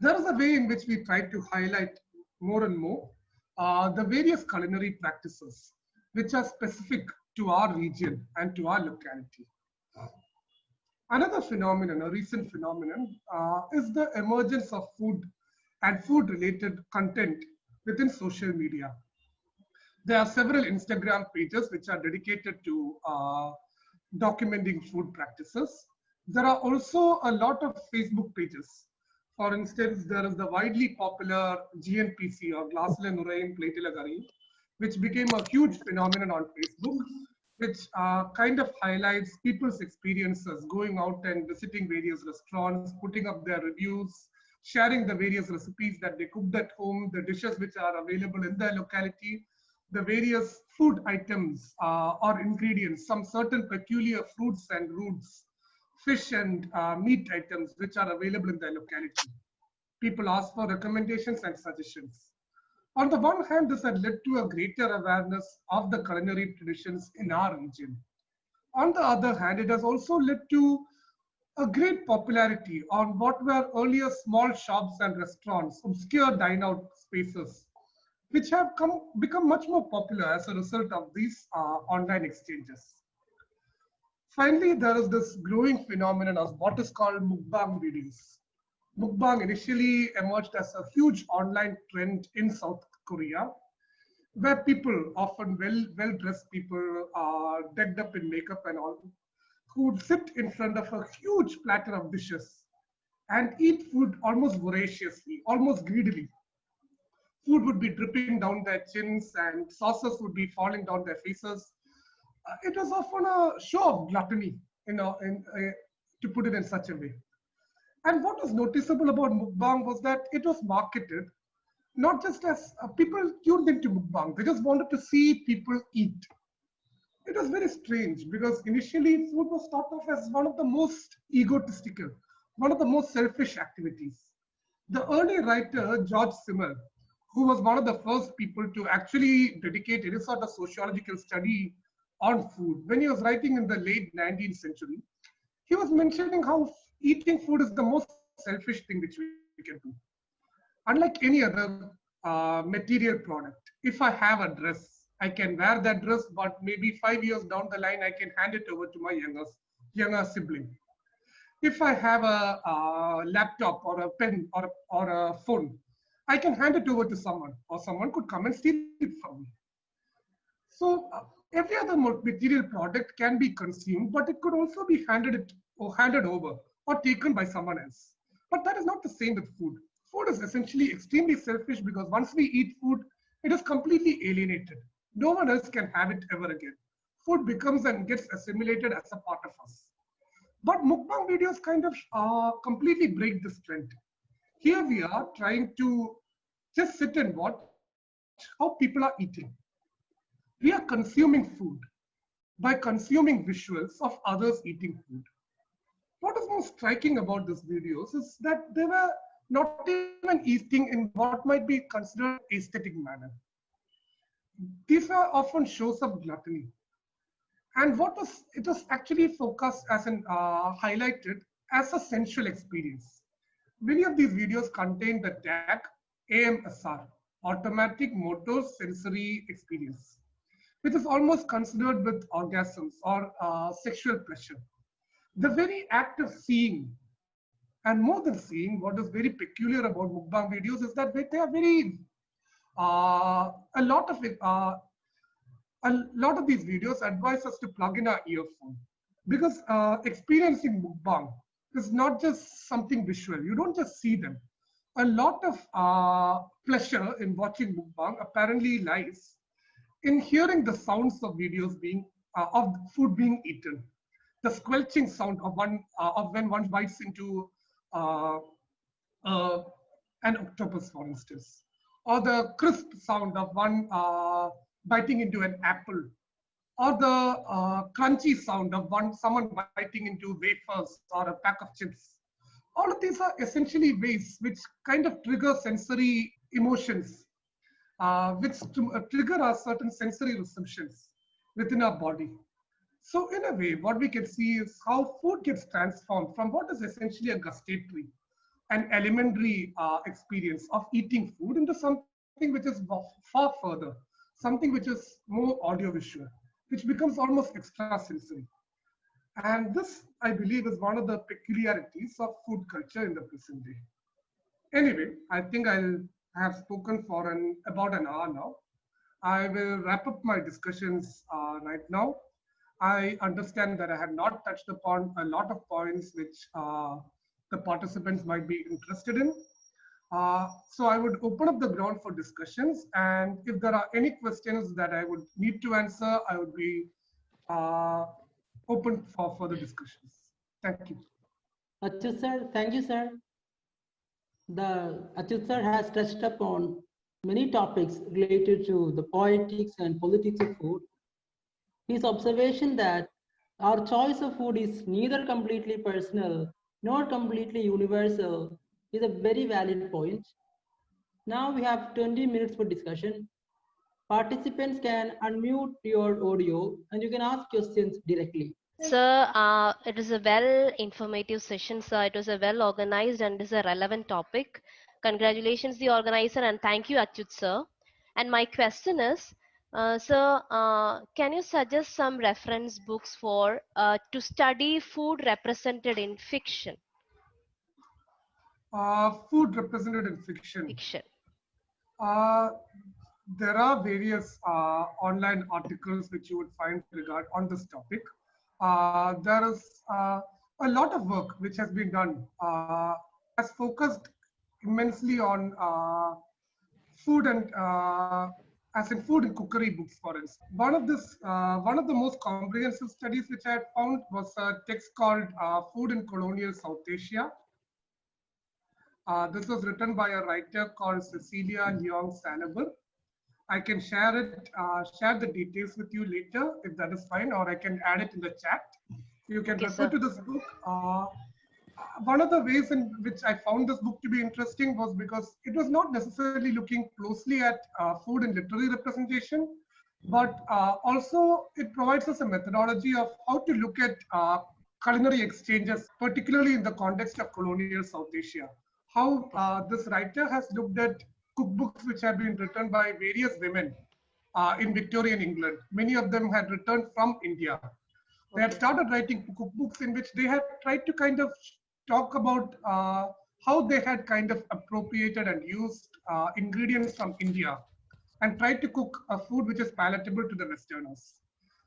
There is a way in which we try to highlight more and more the various culinary practices which are specific to our region and to our locality. Another phenomenon, a recent phenomenon, is the emergence of food and food related content within social media. There are several Instagram pages which are dedicated to documenting food practices. There are also a lot of Facebook pages. For instance, there is the widely popular GNPC or Glassland Nurain Platelagari, which became a huge phenomenon on Facebook, which kind of highlights people's experiences going out and visiting various restaurants, putting up their reviews, sharing the various recipes that they cooked at home, the dishes which are available in their locality, the various food items or ingredients, some certain peculiar fruits and roots, fish and meat items which are available in their locality. People ask for recommendations and suggestions. On the one hand, this had led to a greater awareness of the culinary traditions in our region. On the other hand, it has also led to a great popularity on what were earlier small shops and restaurants, obscure dine-out spaces, which have become much more popular as a result of these online exchanges. Finally, there is this growing phenomenon of what is called mukbang videos. Mukbang initially emerged as a huge online trend in South Korea, where people, often well-dressed people, decked up in makeup and all, who would sit in front of a huge platter of dishes and eat food almost voraciously, almost greedily. Food would be dripping down their chins and sauces would be falling down their faces. It was often a show of gluttony, to put it in such a way. And what was noticeable about mukbang was that it was marketed not just as people tuned into mukbang, they just wanted to see people eat. It was very strange because initially food was thought of as one of the most egotistical, one of the most selfish activities. The early writer, George Simmel, who was one of the first people to actually dedicate any sort of sociological study on food, when he was writing in the late 19th century, he was mentioning how eating food is the most selfish thing which we can do. Unlike any other material product, if I have a dress, I can wear that dress, but maybe 5 years down the line, I can hand it over to my younger sibling. If I have a laptop or a pen or a phone, I can hand it over to someone, or someone could come and steal it from me. So every other material product can be consumed, but it could also be handed over or taken by someone else. But that is not the same with food. Food is essentially extremely selfish because once we eat food, it is completely alienated. No one else can have it ever again. Food becomes and gets assimilated as a part of us. But mukbang videos kind of completely break this trend. Here we are trying to just sit and watch how people are eating. We are consuming food by consuming visuals of others eating food. What is most striking about these videos is that they were not even eating in what might be considered aesthetic manner. These are often shows of gluttony. And it was actually focused as an highlighted as a sensual experience. Many of these videos contain the tag AMSR, Automatic Motor Sensory Experience, which is almost considered with orgasms or sexual pleasure. The very act of seeing, and more than seeing, what is very peculiar about mukbang videos is that they are very, a lot of these videos advise us to plug in our earphone because experiencing mukbang is not just something visual. You don't just see them. A lot of pleasure in watching mukbang apparently lies in hearing the sounds of videos of food being eaten. The squelching sound of when one bites into an octopus, for instance, or the crisp sound of one biting into an apple, or the crunchy sound of someone biting into wafers or a pack of chips. All of these are essentially ways which kind of trigger sensory emotions, which trigger our certain sensory receptions within our body. So in a way, what we can see is how food gets transformed from what is essentially a gustatory, an elementary experience of eating food into something which is far further, something which is more audiovisual, which becomes almost extrasensory. And this, I believe, is one of the peculiarities of food culture in the present day. Anyway, I think I'll have spoken for about an hour now. I will wrap up my discussions right now. I understand that I have not touched upon a lot of points which the participants might be interested in. So I would open up the ground for discussions, and if there are any questions that I would need to answer, I would be uh, open for further discussions. Thank you. Achyut sir, thank you, sir. Achyut sir has touched upon many topics related to the politics and politics of food. His observation that our choice of food is neither completely personal nor completely universal is a very valid point. Now we have 20 minutes for discussion. Participants can unmute your audio and you can ask questions directly. Sir, it is a well informative session, sir. It was a well organized and is a relevant topic. Congratulations, the organizer, and thank you, Achyut, sir. And my question is, sir, can you suggest some reference books for to study food represented in fiction? Food represented in fiction. Fiction. There are various online articles which you would find on this topic. There is a lot of work which has been done, has focused immensely on food and as in food and cookery books, for instance. One of the most comprehensive studies which I had found was a text called Food in Colonial South Asia. This was written by a writer called Cecilia Leong Sanabur. I can share the details with you later if that is fine, or I can add it in the chat. You can refer to this book. One of the ways in which I found this book to be interesting was because it was not necessarily looking closely at food and literary representation, but also it provides us a methodology of how to look at culinary exchanges, particularly in the context of colonial South Asia. How this writer has looked at cookbooks which have been written by various women in Victorian England. Many of them had returned from India. They had started writing cookbooks in which they had tried to kind of talk about how they had kind of appropriated and used ingredients from India and tried to cook a food which is palatable to the Westerners.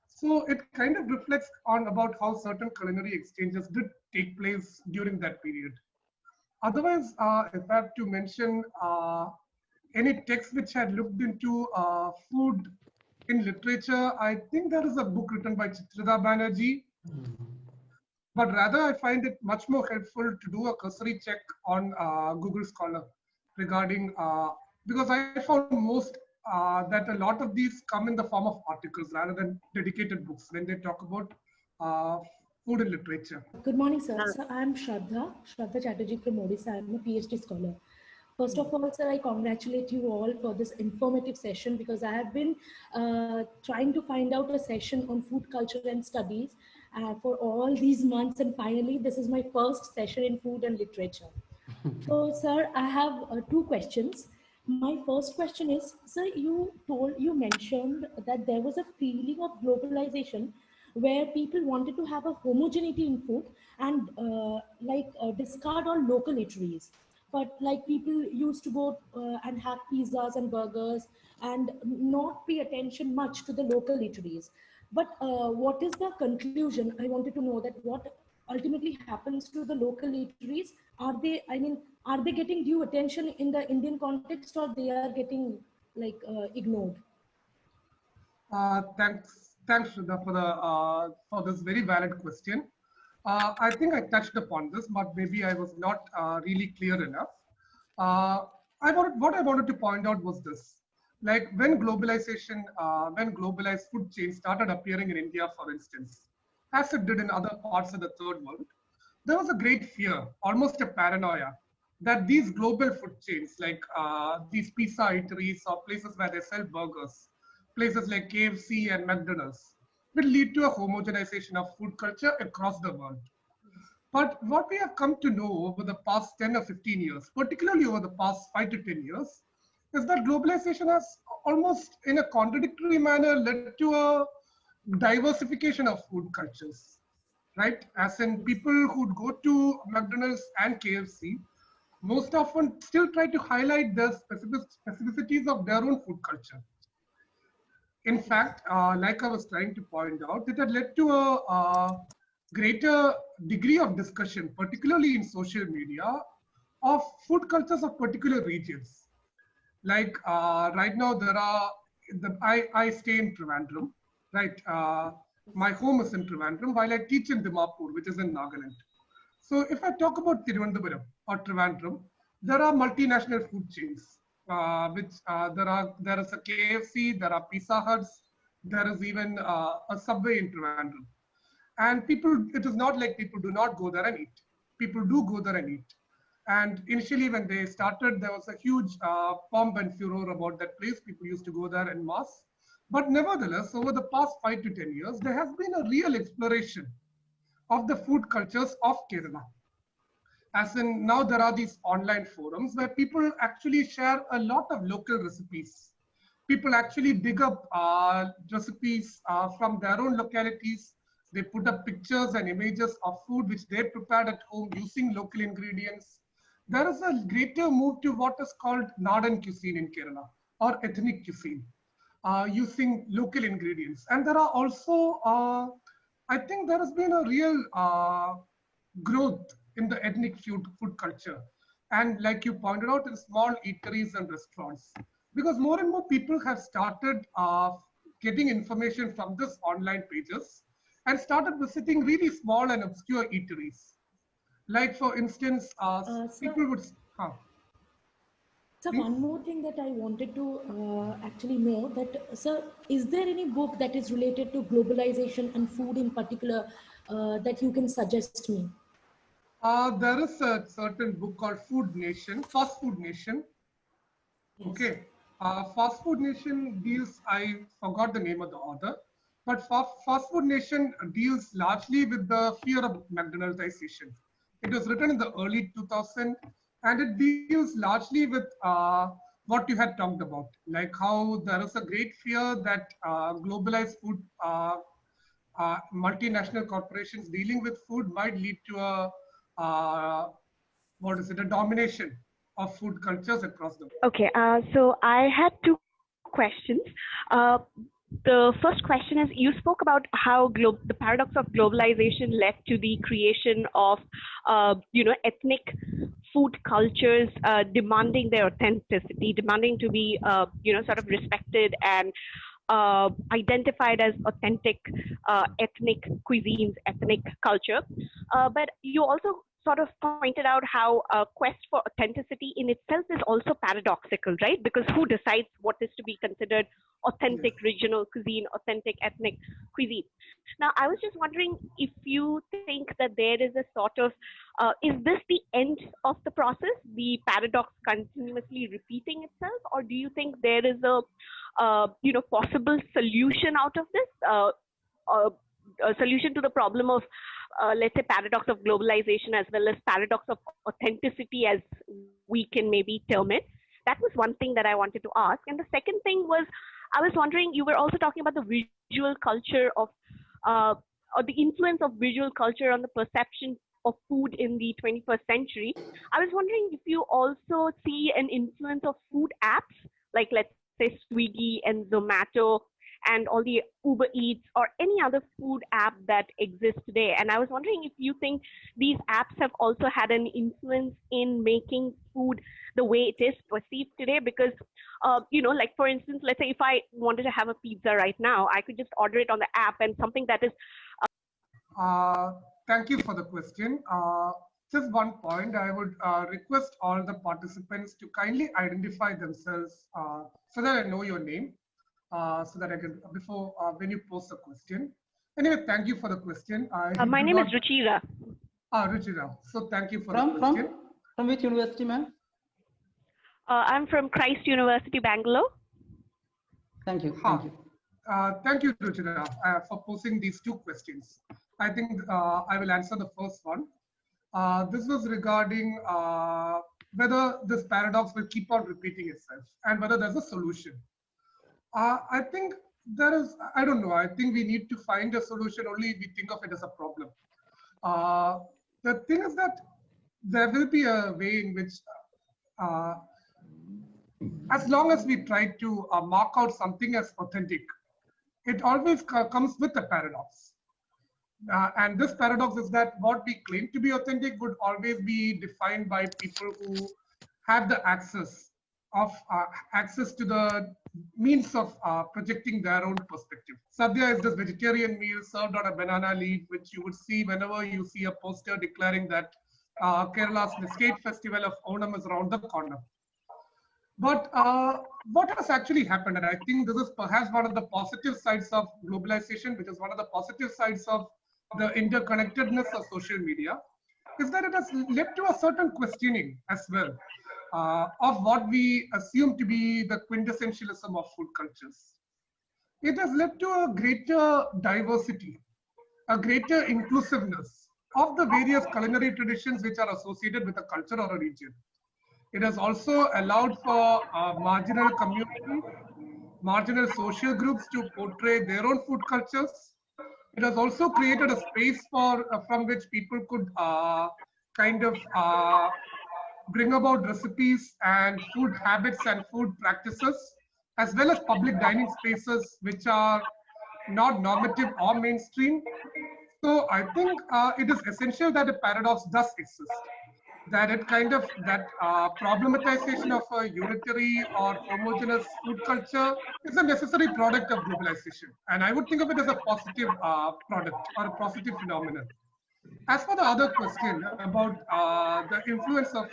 So it kind of reflects on about how certain culinary exchanges did take place during that period. Otherwise, if I have to mention any text which had looked into food in literature, I think there is a book written by Chitrada Banerjee. But rather, I find it much more helpful to do a cursory check on Google Scholar regarding, because I found most that a lot of these come in the form of articles rather than dedicated books when they talk about food and literature. Good morning, sir. So I'm Shraddha Chatterjee from Odisha. I'm a PhD scholar. First of all, sir, I congratulate you all for this informative session because I have been trying to find out a session on food culture and studies for all these months, and finally, this is my first session in food and literature. So, sir, I have two questions. My first question is, sir, you mentioned that there was a feeling of globalization where people wanted to have a homogeneity in food and discard all local eateries. But like people used to go and have pizzas and burgers and not pay attention much to the local eateries. But what is the conclusion? I wanted to know that what ultimately happens to the local eateries. Are they getting due attention in the Indian context, or they are getting ignored? Thanks, Shraddha, for this very valid question. I think I touched upon this, but maybe I was not really clear enough. What I wanted to point out was this: like when globalized food chains started appearing in India, for instance, as it did in other parts of the third world, there was a great fear, almost a paranoia, that these global food chains, like these pizza eateries or places where they sell burgers, places like KFC and McDonald's, will lead to a homogenization of food culture across the world. But what we have come to know over the past 10 or 15 years, particularly over the past 5 to 10 years, is that globalization has almost in a contradictory manner led to a diversification of food cultures, right? As in people who'd go to McDonald's and KFC most often still try to highlight the specificities of their own food culture. In fact, like I was trying to point out, it had led to a greater degree of discussion, particularly in social media, of food cultures of particular regions. Like right now, I stay in Trivandrum, right? My home is in Trivandrum, while I teach in Dimapur, which is in Nagaland. So if I talk about Tiruvandhuram or Trivandrum, there are multinational food chains, there is a KFC, there are Pizza Huts, there is even a Subway in Trivandrum. And people, it is not like people do not go there and eat. People do go there and eat. And initially when they started, there was a huge pomp and furor about that place. People used to go there en masse. But nevertheless, over the past 5 to 10 years, there has been a real exploration of the food cultures of Kerala. As in now there are these online forums where people actually share a lot of local recipes. People actually dig up recipes from their own localities. They put up pictures and images of food which they prepared at home using local ingredients. There is a greater move to what is called Nadan cuisine in Kerala, or ethnic cuisine, using local ingredients. And there are also, I think there has been a real growth in the ethnic food culture. And like you pointed out, in small eateries and restaurants. Because more and more people have started getting information from this online pages and started visiting really small and obscure eateries. Like for instance, people would... So one more thing that I wanted to actually know that, sir, is there any book that is related to globalization and food in particular that you can suggest me? There is a certain book called Food Nation, Fast Food Nation. Yes. Okay. Fast Food Nation deals, I forgot the name of the author, but Fast Food Nation deals largely with the fear of McDonaldization. It was written in the early 2000s, and it deals largely with what you had talked about, like how there is a great fear that globalized food, multinational corporations dealing with food might lead to a a domination of food cultures across the world. Okay, so I had two questions. The first question is, you spoke about how the paradox of globalization led to the creation of, ethnic food cultures demanding their authenticity, demanding to be, sort of respected and identified as authentic ethnic cuisines, ethnic culture. But you also sort of pointed out how a quest for authenticity in itself is also paradoxical, right? Because who decides what is to be considered authentic regional cuisine, authentic ethnic cuisine? Now, I was just wondering if you think that there is a sort of, is this the end of the process, the paradox continuously repeating itself, or do you think there is a, possible solution out of this? A solution to the problem of, let's say, paradox of globalization as well as paradox of authenticity, as we can maybe term it. That was one thing that I wanted to ask. And the second thing was, I was wondering, you were also talking about the visual culture of, or the influence of visual culture on the perception of food in the 21st century. I was wondering if you also see an influence of food apps, like let's say Swiggy and Zomato, and all the Uber Eats or any other food app that exists today. And I was wondering if you think these apps have also had an influence in making food the way it is perceived today. Because, like for instance, let's say if I wanted to have a pizza right now, I could just order it on the app, and something that is... Thank you for the question. Just one point, I would request all the participants to kindly identify themselves so that I know your name. So that I can, before, when you post a question. Anyway, thank you for the question. My name is Ruchira. Ruchira. So thank you for the question. From which university, ma'am? I'm from Christ University, Bangalore. Thank you. Thank you. Thank you, Ruchira, for posing these two questions. I think I will answer the first one. This was regarding whether this paradox will keep on repeating itself and whether there's a solution. I think there is, I don't know, I think we need to find a solution only if we think of it as a problem. The thing is that there will be a way in which, as long as we try to mark out something as authentic, it always comes with a paradox. And this paradox is that what we claim to be authentic would always be defined by people who have the access to the means of projecting their own perspective. Sadhya is this vegetarian meal served on a banana leaf, which you would see whenever you see a poster declaring that Kerala's state festival of Onam is around the corner. But what has actually happened, and I think this is perhaps one of the positive sides of globalization, which is one of the positive sides of the interconnectedness of social media, is that it has led to a certain questioning as well of what we assume to be the quintessentialism of food cultures. It has led to a greater diversity, a greater inclusiveness of the various culinary traditions which are associated with a culture or a region. It has also allowed for marginal communities, marginal social groups to portray their own food cultures. It has also created a space for from which people could bring about recipes and food habits and food practices, as well as public dining spaces which are not normative or mainstream. So I think it is essential that a paradox does exist. That it problematization of a unitary or homogeneous food culture is a necessary product of globalization. And I would think of it as a positive product or a positive phenomenon. As for the other question about the influence of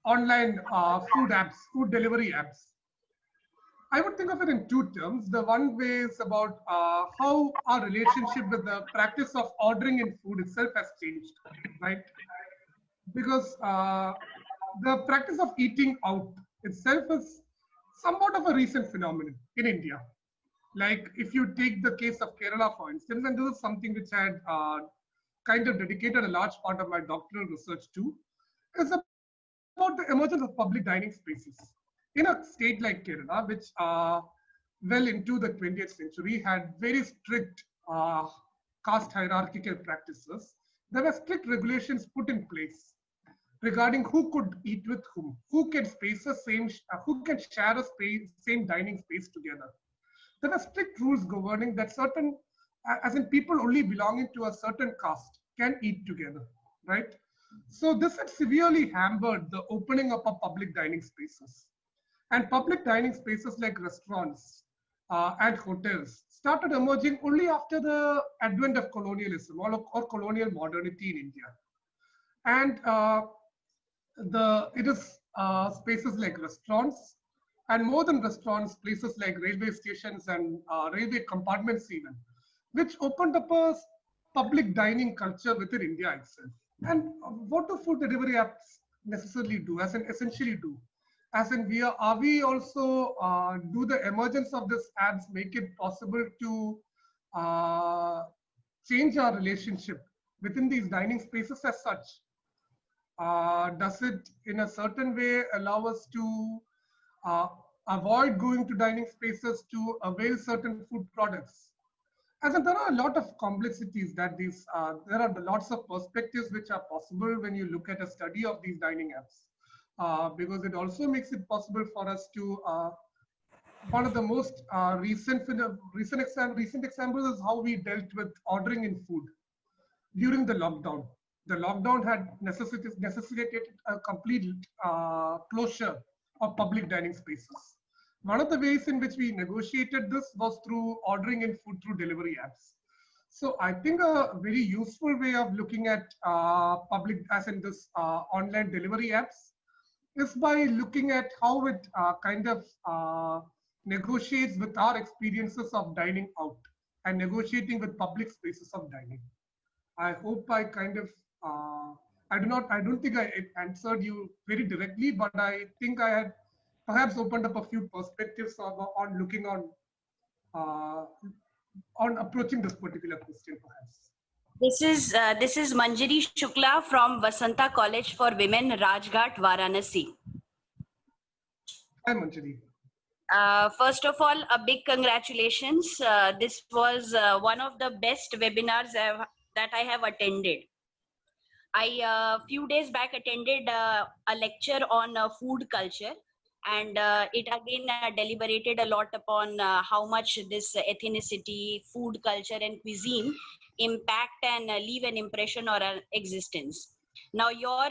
online food apps, food delivery apps, I would think of it in two terms. The one way is about how our relationship with the practice of ordering in food itself has changed, right? Because the practice of eating out itself is somewhat of a recent phenomenon in India. Like if you take the case of Kerala, for instance, and this is something which I had kind of dedicated a large part of my doctoral research to, is about the emergence of public dining spaces. In a state like Kerala, which well into the 20th century had very strict caste hierarchical practices, there were strict regulations put in place regarding who could eat with whom, who can who can share a same dining space together. There were strict rules governing that certain, as in people only belonging to a certain caste can eat together, right? So this had severely hampered the opening up of public dining spaces. And public dining spaces like restaurants and hotels started emerging only after the advent of colonialism or colonial modernity in India. And it is spaces like restaurants, and more than restaurants, places like railway stations and railway compartments even, which opened up a public dining culture within India itself. And what do food delivery apps necessarily do, as in essentially do? As in, are we also, do the emergence of these apps make it possible to change our relationship within these dining spaces as such? Does it in a certain way allow us to avoid going to dining spaces to avail certain food products? As in, there are a lot of complexities that there are lots of perspectives which are possible when you look at a study of these dining apps. Because it also makes it possible for us to, one of the most recent examples is how we dealt with ordering in food during the lockdown. The lockdown had necessitated a complete closure of public dining spaces. One of the ways in which we negotiated this was through ordering in food through delivery apps. So I think a very useful way of looking at public, as in this online delivery apps, is by looking at how it negotiates with our experiences of dining out and negotiating with public spaces of dining. I hope I I don't think I answered you very directly, but I think I had perhaps opened up a few perspectives on looking on approaching this particular question, perhaps. This is Manjari Shukla from Vasanta College for Women, Rajghat, Varanasi. Hi, Manjari. First of all, a big congratulations. This was one of the best webinars that I have attended. I few days back attended a lecture on food culture, and it again deliberated a lot upon how much this ethnicity, food culture, and cuisine impact and leave an impression or an existence. Now, your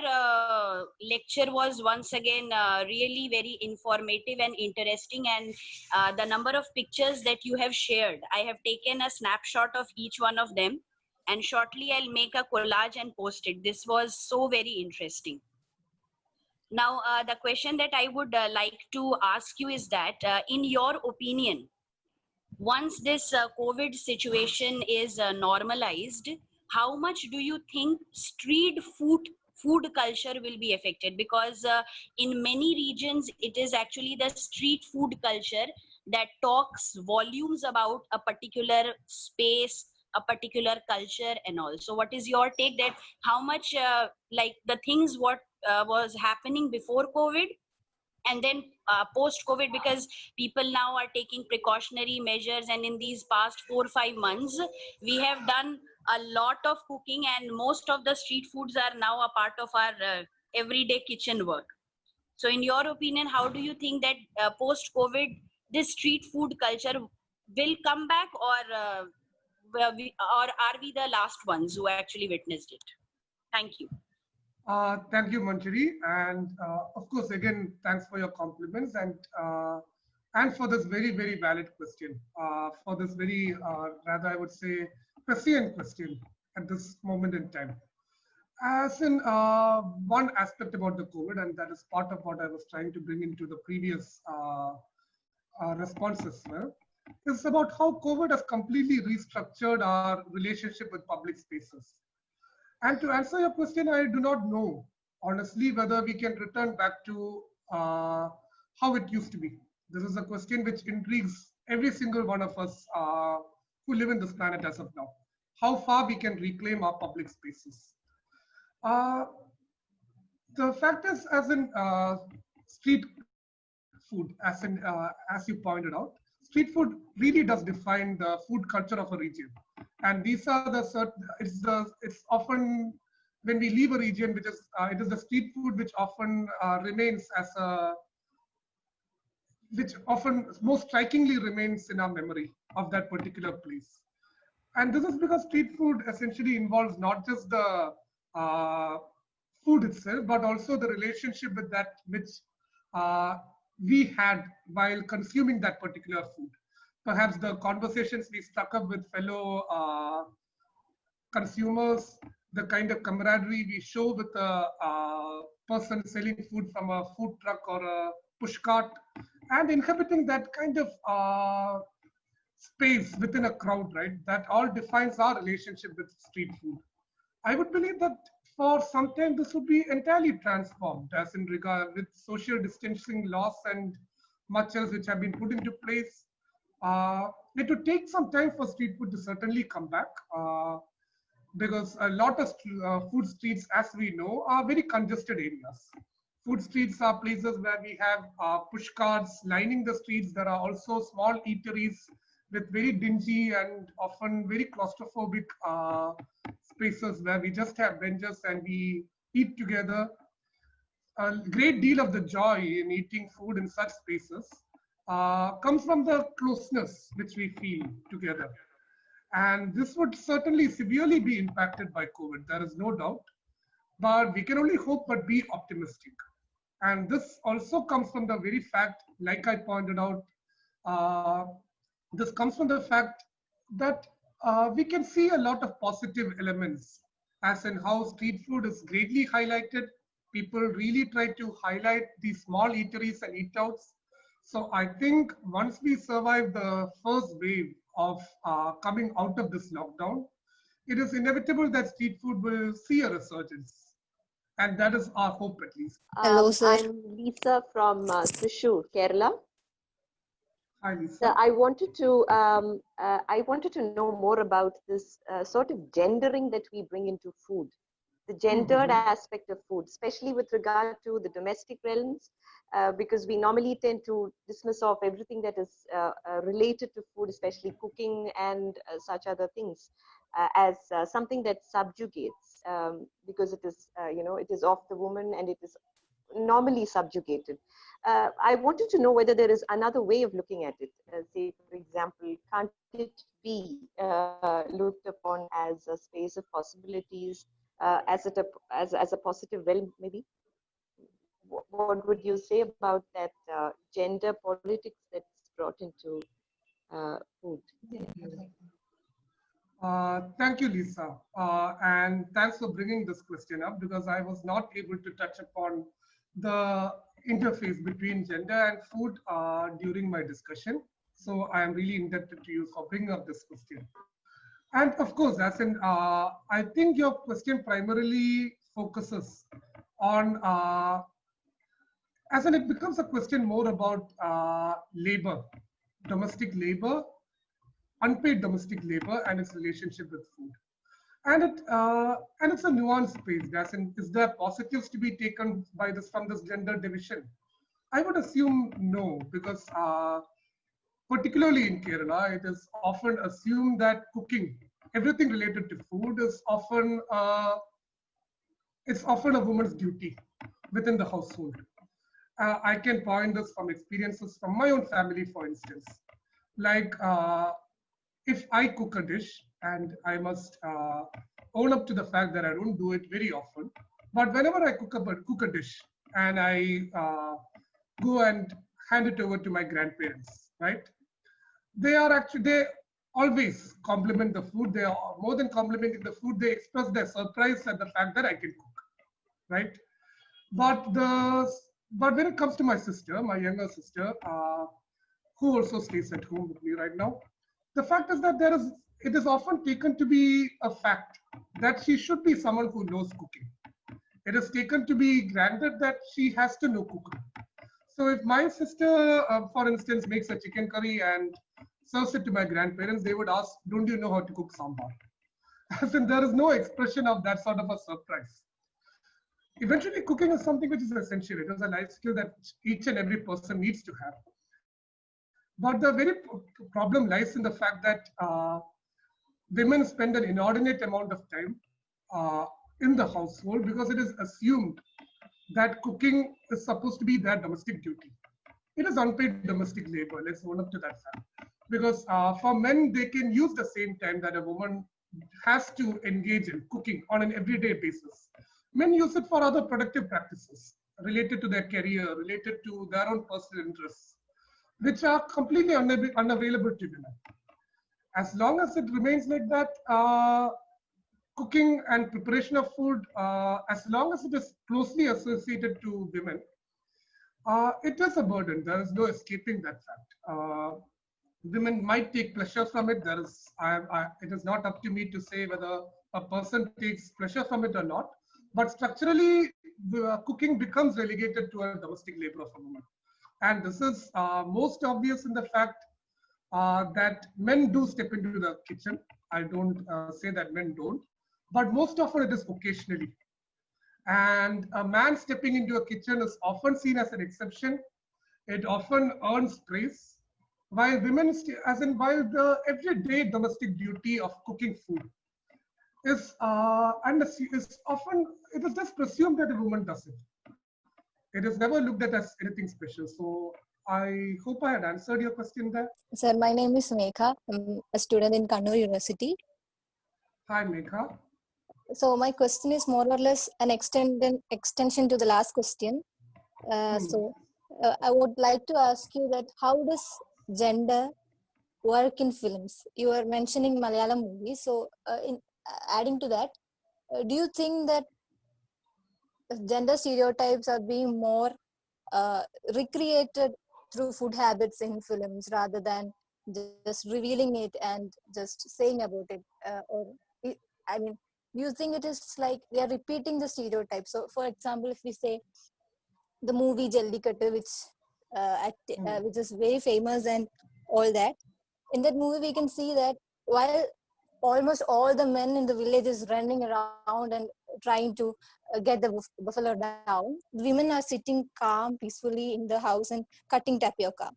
lecture was once again really very informative and interesting, and the number of pictures that you have shared, I have taken a snapshot of each one of them, and shortly I'll make a collage and post it. This was so very interesting. Now, the question that I would like to ask you is that, in your opinion, once this COVID situation is normalized, how much do you think street food culture will be affected? Because in many regions, it is actually the street food culture that talks volumes about a particular space, a particular culture, and all. So what is your take that how much like the things what was happening before COVID and then post COVID, because people now are taking precautionary measures, and in these past 4 or 5 months we have done a lot of cooking, and most of the street foods are now a part of our everyday kitchen work. So in your opinion, how do you think that post COVID this street food culture will come back, or are we the last ones who actually witnessed it? Thank you. Thank you, Manjari, and of course, again, thanks for your compliments and for this very, very valid question. For this very, rather, I would say, prescient question at this moment in time. As in one aspect about the COVID, and that is part of what I was trying to bring into the previous response as well, is about how COVID has completely restructured our relationship with public spaces. And to answer your question, I do not know, honestly, whether we can return back to how it used to be. This is a question which intrigues every single one of us who live in this planet as of now. How far we can reclaim our public spaces. The fact is, as in street food, as you pointed out, street food really does define the food culture of a region. And these are the certain, it's often when we leave a region, which is, it is the street food which often remains as which often most strikingly remains in our memory of that particular place. And this is because street food essentially involves not just the food itself, but also the relationship with that which we had while consuming that particular food. Perhaps the conversations we struck up with fellow consumers, the kind of camaraderie we show with a person selling food from a food truck or a pushcart, and inhabiting that kind of space within a crowd, right? That all defines our relationship with street food. I would believe that for some time this would be entirely transformed, as in regard with social distancing laws and much else which have been put into place. It would take some time for street food to certainly come back, because a lot of food streets, as we know, are very congested areas. Food streets are places where we have push carts lining the streets. There are also small eateries with very dingy and often very claustrophobic spaces where we just have benches and we eat together. A great deal of the joy in eating food in such spaces comes from the closeness which we feel together. And this would certainly severely be impacted by COVID, there is no doubt. But we can only hope but be optimistic. And this also comes from the very fact, like I pointed out, this comes from the fact that we can see a lot of positive elements, as in how street food is greatly highlighted. People really try to highlight these small eateries and eat outs. So I think once we survive the first wave of coming out of this lockdown, it is inevitable that street food will see a resurgence. And that is our hope, at least. Hello, sir. I'm Lisa from Thrissur, Kerala. Hi, Lisa. So I wanted to know more about this sort of gendering that we bring into food, the gendered aspect of food, especially with regard to the domestic realms, because we normally tend to dismiss off everything that is related to food, especially cooking and such other things, as something that subjugates, because it is, it is of the woman and it is normally subjugated. I wanted to know whether there is another way of looking at it. Say, for example, can't it be looked upon as a space of possibilities, as a positive realm, maybe? What would you say about that gender politics that's brought into food? Thank you, Lisa. And thanks for bringing this question up, because I was not able to touch upon the interface between gender and food during my discussion. So I am really indebted to you for bringing up this question. And of course, I think your question primarily focuses on, it becomes a question more about labor, domestic labor, unpaid domestic labor, and its relationship with food. And it's a nuanced space. As in, is there positives to be taken by this from this gender division? I would assume no, because particularly in Kerala, it is often assumed that cooking, everything related to food, is often it's often a woman's duty within the household. I can point this from experiences from my own family, for instance. Like if I cook a dish, and I must own up to the fact that I don't do it very often, but whenever I cook a dish and I go and hand it over to my grandparents, right? They always compliment the food. They are more than complimenting the food. They express their surprise at the fact that I can cook, right? But when it comes to my sister, my younger sister, who also stays at home with me right now, the fact is that it is often taken to be a fact that she should be someone who knows cooking. It is taken to be granted that she has to know cooking. So if my sister, for instance, makes a chicken curry and serves it to my grandparents, they would ask, "Don't you know how to cook sambar?" As in, there is no expression of that sort of a surprise. Eventually, cooking is something which is essential. It is a life skill that each and every person needs to have. But the very problem lies in the fact that women spend an inordinate amount of time in the household, because it is assumed that cooking is supposed to be their domestic duty. It is unpaid domestic labor. Let's own up to that fact. Because for men, they can use the same time that a woman has to engage in cooking on an everyday basis. Men use it for other productive practices related to their career, related to their own personal interests, which are completely unavailable to women. As long as it remains like that, cooking and preparation of food, as long as it is closely associated to women, it is a burden. There is no escaping that fact. Women might take pleasure from it. It is not up to me to say whether a person takes pleasure from it or not. But structurally, cooking becomes relegated to a domestic labor of a woman. And this is most obvious in the fact that men do step into the kitchen. I don't say that men don't, but most often it is occasionally. And a man stepping into a kitchen is often seen as an exception. It often earns praise, while women, while the everyday domestic duty of cooking food is often, it is just presumed that a woman does it. It is never looked at as anything special. So I hope I had answered your question there. Sir, my name is Megha. I'm a student in Kannur University. Hi, Megha. So my question is more or less an extension to the last question. So I would like to ask you that how does gender work in films? You were mentioning Malayalam movies. So adding to that, do you think that gender stereotypes are being more recreated through food habits in films rather than just revealing it and just saying about it? Do you think it is like they are repeating the stereotypes? So, for example, if we say the movie Jallikattu, which is very famous, and all that. In that movie, we can see that while almost all the men in the village is running around and trying to get the buffalo down, women are sitting calm, peacefully in the house and cutting tapioca.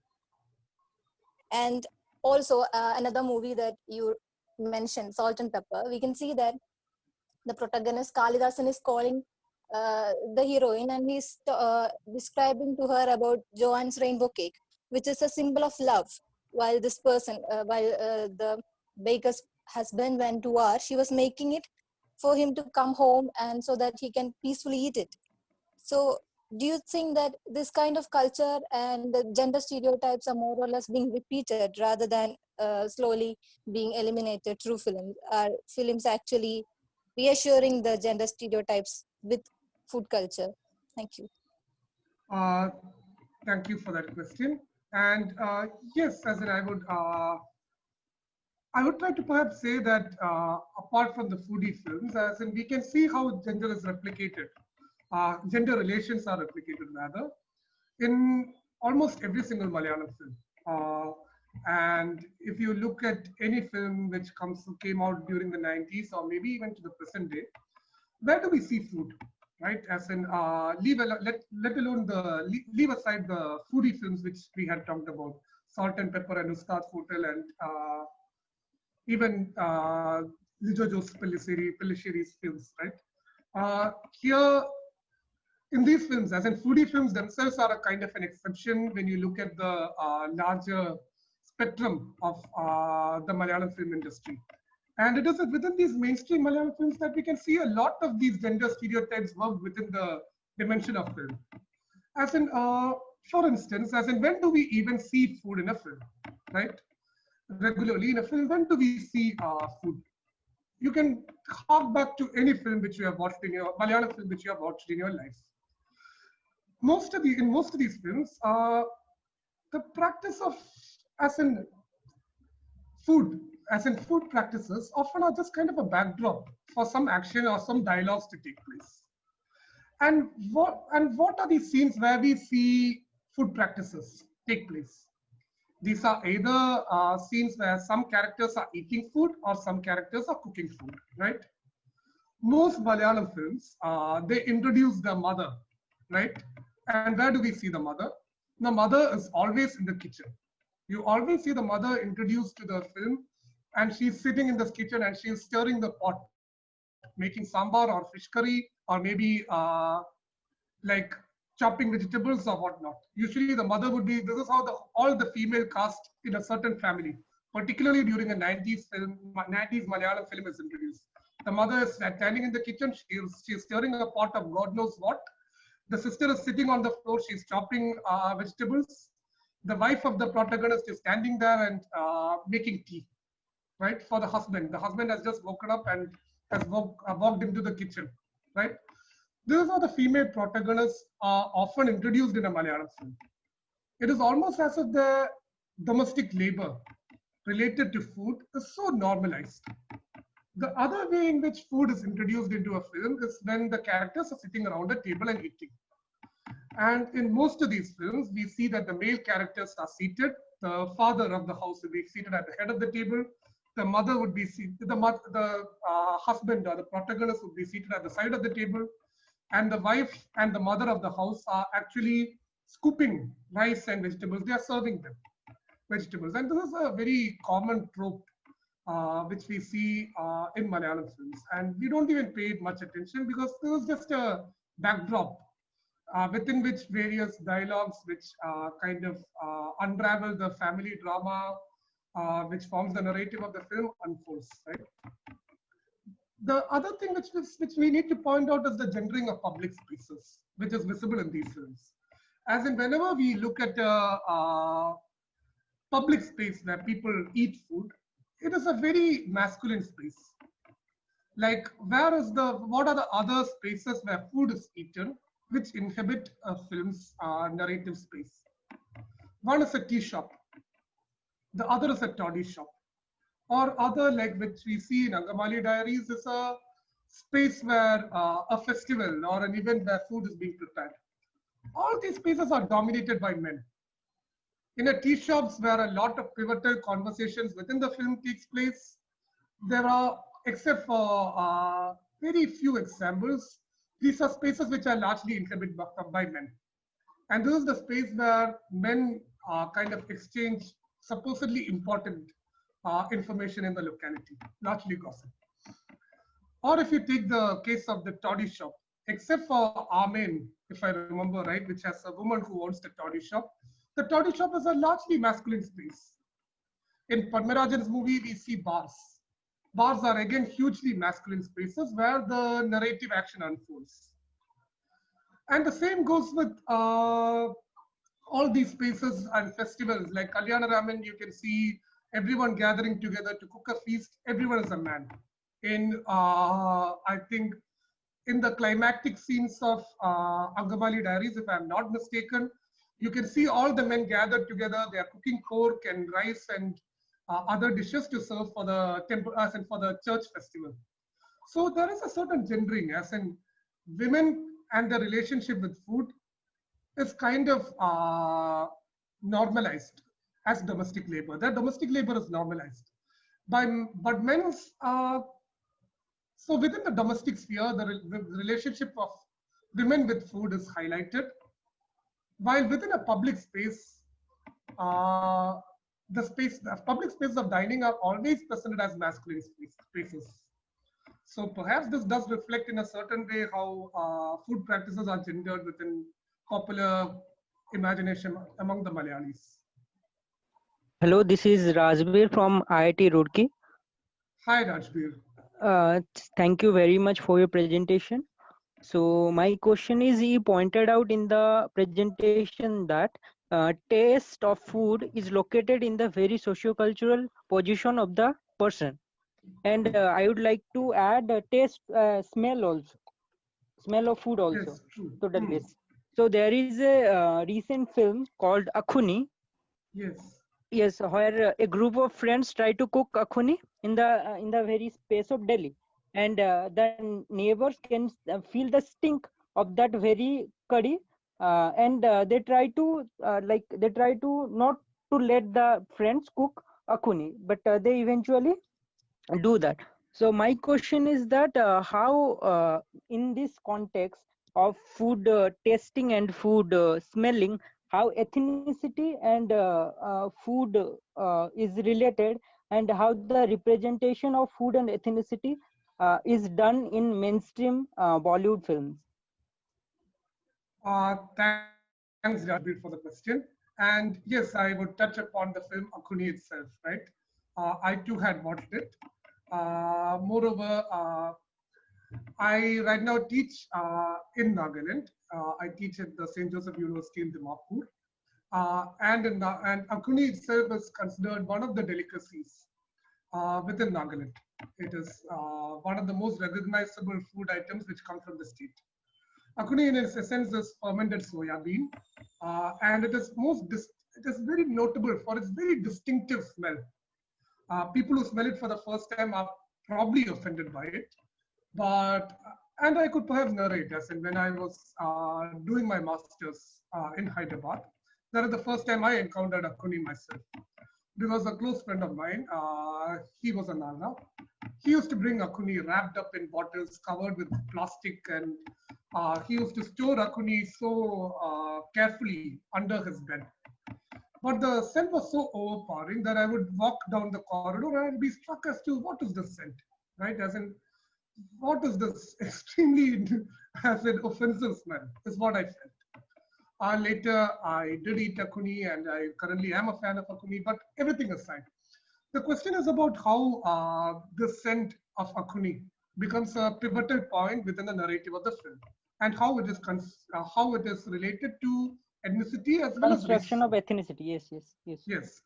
And also another movie that you mentioned, Salt and Pepper, we can see that the protagonist Kalidasan is calling the heroine, and he's describing to her about Joanne's rainbow cake, which is a symbol of love. While this person, the baker's husband went to war, she was making it for him to come home and so that he can peacefully eat it. So do you think that this kind of culture and the gender stereotypes are more or less being repeated rather than slowly being eliminated through films? Are films actually reassuring the gender stereotypes with food culture? Thank you. Thank you for that question. And yes, as in I would try to perhaps say that apart from the foodie films, as in we can see how gender is replicated. Gender relations are replicated rather in almost every single Malayalam film. And if you look at any film which came out during the 90s or maybe even to the present day, where do we see food, right? As in leave aside the foodie films which we had talked about, Salt and Pepper and Ustad's Hotel, and even Lijo Joseph Pellisheri's films, right? Here, in these films, as in foodie films themselves are a kind of an exception when you look at the larger spectrum of the Malayalam film industry. And it is within these mainstream Malayalam films that we can see a lot of these gender stereotypes work within the dimension of film. As in, for instance, as in when do we even see food in a film, right? Regularly in a film, when do we see food? You can hark back to any film which you have watched in your Malayalam film which you have watched in your life. In most of these films, the practice of food practices often are just kind of a backdrop for some action or some dialogues to take place. And what are these scenes where we see food practices take place? These are either scenes where some characters are eating food or some characters are cooking food, right? Most Malayalam films, they introduce the mother, right? And where do we see the mother? The mother is always in the kitchen. You always see the mother introduced to the film, and she's sitting in the kitchen and she's stirring the pot, making sambar or fish curry, or maybe like chopping vegetables or whatnot. Usually the mother would be, this is how all the female cast in a certain family, particularly during a 90s Malayalam film is introduced. The mother is standing in the kitchen, she's stirring a pot of God knows what. The sister is sitting on the floor, she's chopping vegetables. The wife of the protagonist is standing there and making tea, right, for the husband. The husband has just woken up and has walked into the kitchen, right? This is how the female protagonists are often introduced in a Malayalam film. It is almost as if the domestic labor related to food is so normalized. The other way in which food is introduced into a film is when the characters are sitting around a table and eating. And in most of these films, we see that the male characters are seated. The father of the house will be seated at the head of the table. The mother would be seated, the husband or the protagonist would be seated at the side of the table. And the wife and the mother of the house are actually scooping rice and vegetables. They are serving them vegetables. And this is a very common trope which we see in Malayalam films. And we don't even pay much attention because this is just a backdrop within which various dialogues which kind of unravel the family drama which forms the narrative of the film unfolds, right? The other thing which we need to point out is the gendering of public spaces, which is visible in these films. As in, whenever we look at a public space where people eat food, it is a very masculine space. Like, what are the other spaces where food is eaten, which inhabit a film's narrative space? One is a tea shop. The other is a toddy shop. Or other, like which we see in Angamali Diaries, is a space where a festival or an event where food is being prepared. All these spaces are dominated by men. In a tea shops where a lot of pivotal conversations within the film takes place, there are, except for very few examples, these are spaces which are largely inhabited by men. And this is the space where men kind of exchange supposedly important information in the locality, largely gossip. Or if you take the case of the toddy shop, except for Amen, if I remember right, which has a woman who owns the toddy shop is a largely masculine space. In Padmarajan's movie, we see bars. Bars are again hugely masculine spaces where the narrative action unfolds. And the same goes with all these spaces and festivals like Kalyanaraman. You can see everyone gathering together to cook a feast. Everyone is a man. In I think in the climactic scenes of Angamali Diaries, if I'm not mistaken, you can see all the men gathered together. They are cooking pork and rice and other dishes to serve for the temple, as in for the church festival. So there is a certain gendering, as in women and the relationship with food is kind of normalized as domestic labor. That domestic labor is normalized. But men's, so within the domestic sphere, the relationship of women with food is highlighted. While within a public space, the public spaces of dining are always presented as masculine spaces. So perhaps this does reflect in a certain way how food practices are gendered within popular imagination among the Malayalis. Hello, this is Rajbir from IIT Roorkee. Hi, Rajbir. Thank you very much for your presentation. So my question is, he pointed out in the presentation that taste of food is located in the very socio-cultural position of the person. And I would like to add taste, smell also, smell of food also. Yes, true. To the list. So there is a recent film called Akhuni. Yes. Yes, where a group of friends try to cook akhuni in the very space of Delhi, and the neighbors can feel the stink of that very curry, and they try to not to let the friends cook akhuni, but they eventually do that. So my question is that how in this context of food tasting and food smelling, how ethnicity and food is related, and how the representation of food and ethnicity is done in mainstream Bollywood films. Thanks, Rajbir, for the question. And yes, I would touch upon the film Akhuni itself, right? I too had watched it. Moreover, I right now teach in Nagaland. I teach at the St. Joseph University in Dimapur. And Akhuni itself is considered one of the delicacies within Nagaland. It is one of the most recognizable food items which come from the state. Akhuni in its essence is fermented soya bean, and it is very notable for its very distinctive smell. People who smell it for the first time are probably offended by it, and I could perhaps narrate, as in when I was doing my master's in Hyderabad, that is the first time I encountered Akhuni myself. There was a close friend of mine. He was a Naga. He used to bring Akhuni wrapped up in bottles covered with plastic, and he used to store Akhuni so carefully under his bed. But the scent was so overpowering that I would walk down the corridor and I'd be struck as to what is this scent, right? As in, what is this extremely as an offensive smell is what I felt. Later, I did eat Akhuni, and I currently am a fan of Akhuni, but everything aside, the question is about how the scent of Akhuni becomes a pivotal point within the narrative of the film, and how it is related to ethnicity as well as construction of ethnicity. Yes.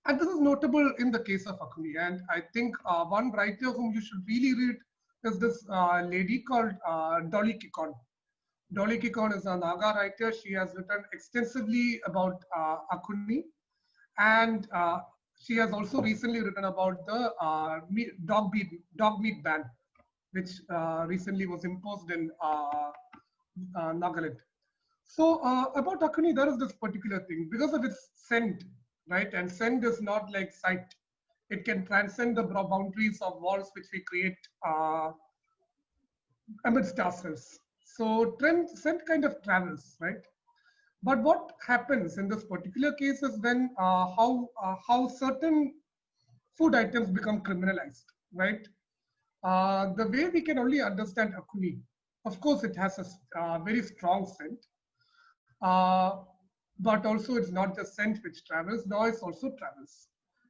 And this is notable in the case of Akhuni. And I think one writer whom you should really read is this lady called Dolly Kikon. Dolly Kikon is a Naga writer. She has written extensively about Akhuni, and she has also recently written about the dog meat ban, which recently was imposed in Nagaland. So about Akuni, there is this particular thing because of its scent, right? And scent is not like sight. It can transcend the boundaries of walls which we create amidst ourselves. So scent kind of travels, right? But what happens in this particular case is when how certain food items become criminalized, right? The way we can only understand Akuni, of course, it has a very strong scent, uh, but also it's not just scent which travels, noise also travels.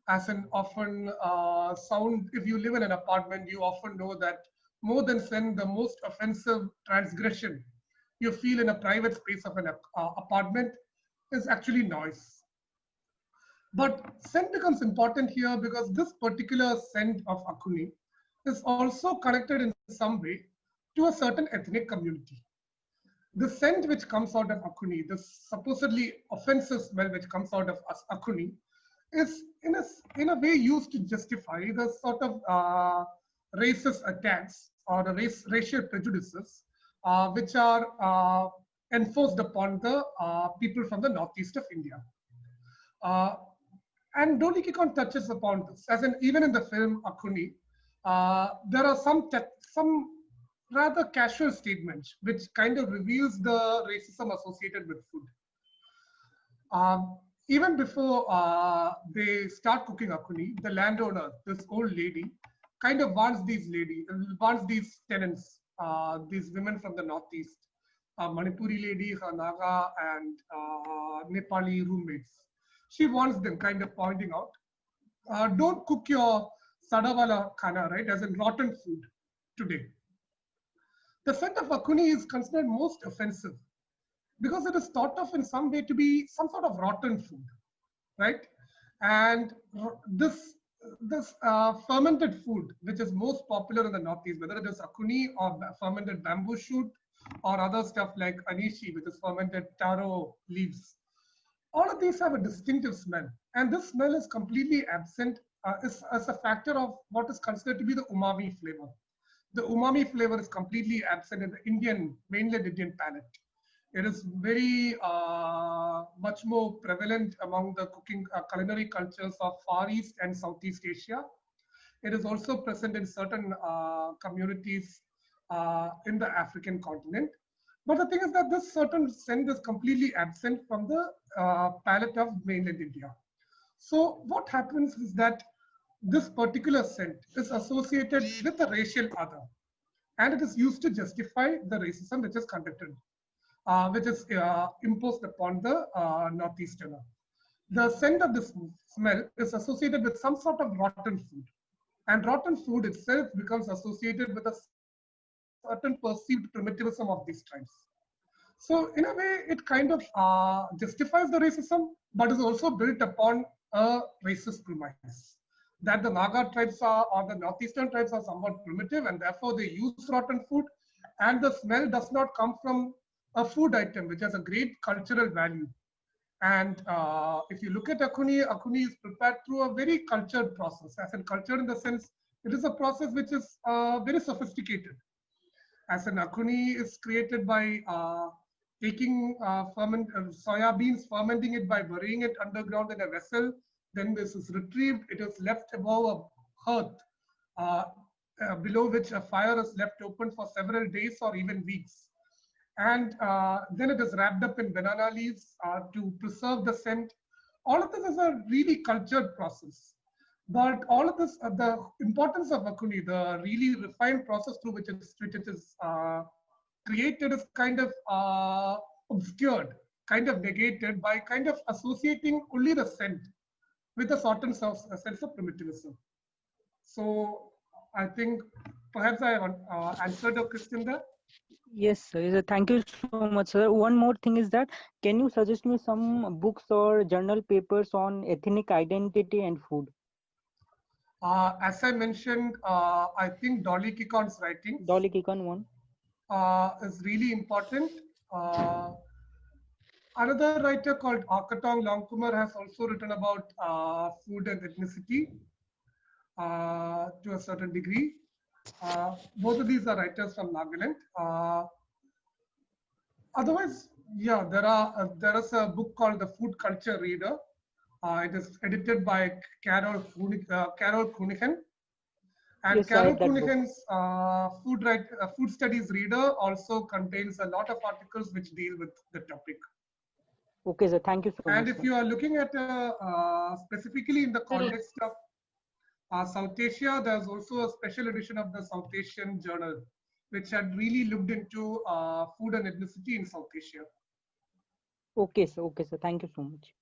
As an often sound, if you live in an apartment, you often know that more than scent, the most offensive transgression you feel in a private space of an apartment is actually noise. But scent becomes important here because this particular scent of Akuni is also connected in some way to a certain ethnic community. The scent which comes out of Akuni, the supposedly offensive smell which comes out of Akuni, is in a way used to justify the sort of racist attacks or the racial prejudices which are enforced upon the people from the northeast of India. And Dolly Kikon touches upon this, as in even in the film Akuni, there are some rather casual statements which kind of reveals the racism associated with food. Even before they start cooking Akuni, the landowner, this old lady, kind of warns these tenants, these women from the northeast, Manipuri lady, her Naga, and Nepali roommates. She warns them, kind of pointing out, don't cook your sadawala khana, right, as in rotten food today. The scent of Akuni is considered most offensive because it is thought of in some way to be some sort of rotten food, right? And this fermented food, which is most popular in the Northeast, whether it is Akuni or fermented bamboo shoot or other stuff like anishi, which is fermented taro leaves, all of these have a distinctive smell. And this smell is completely absent as a factor of what is considered to be the umami flavor. The umami flavor is completely absent in the mainland Indian palate. It is very much more prevalent among the culinary cultures of Far East and Southeast Asia. It is also present in certain communities in the African continent. But the thing is that this certain scent is completely absent from the palate of mainland India. So what happens is that this particular scent is associated with a racial other, and it is used to justify the racism which is conducted, which is imposed upon the Northeasterner. The scent of this smell is associated with some sort of rotten food, and rotten food itself becomes associated with a certain perceived primitivism of these tribes. So in a way, it kind of justifies the racism, but is also built upon a racist premise that the Naga tribes are, or the Northeastern tribes are somewhat primitive, and therefore they use rotten food, and the smell does not come from a food item which has a great cultural value. And if you look at Akuni, Akuni is prepared through a very cultured process. As in culture in the sense, it is a process which is very sophisticated. As an Akuni is created by taking soya beans, fermenting it by burying it underground in a vessel. Then this is retrieved. It is left above a hearth, below which a fire is left open for several days or even weeks. And then it is wrapped up in banana leaves to preserve the scent. All of this is a really cultured process. But all of this, the importance of Akuni, the really refined process through which it is created, is kind of obscured, kind of negated by kind of associating only the scent with a certain sense of primitivism. So I think perhaps I answered your question there. Yes, sir. Thank you so much, sir. One more thing is that, can you suggest me some books or journal papers on ethnic identity and food? As I mentioned, I think Dolly Kikon's writing. Dolly Kikon one. Is really important. Another writer called Akatong Longkumar has also written about food and ethnicity to a certain degree. Both of these are writers from Nagaland. Otherwise, Yeah, there is a book called The Food Culture Reader. It is edited by Carol Kunihan. And Yes, I Carol have that book. Kunihan's food studies reader also contains a lot of articles which deal with the topic. Okay, sir. Thank you so And much. if Sir. you are looking at specifically in the context of South Asia, there's also a special edition of the South Asian Journal, which had really looked into food and ethnicity in South Asia. Okay, sir. Okay, sir. Thank you so much.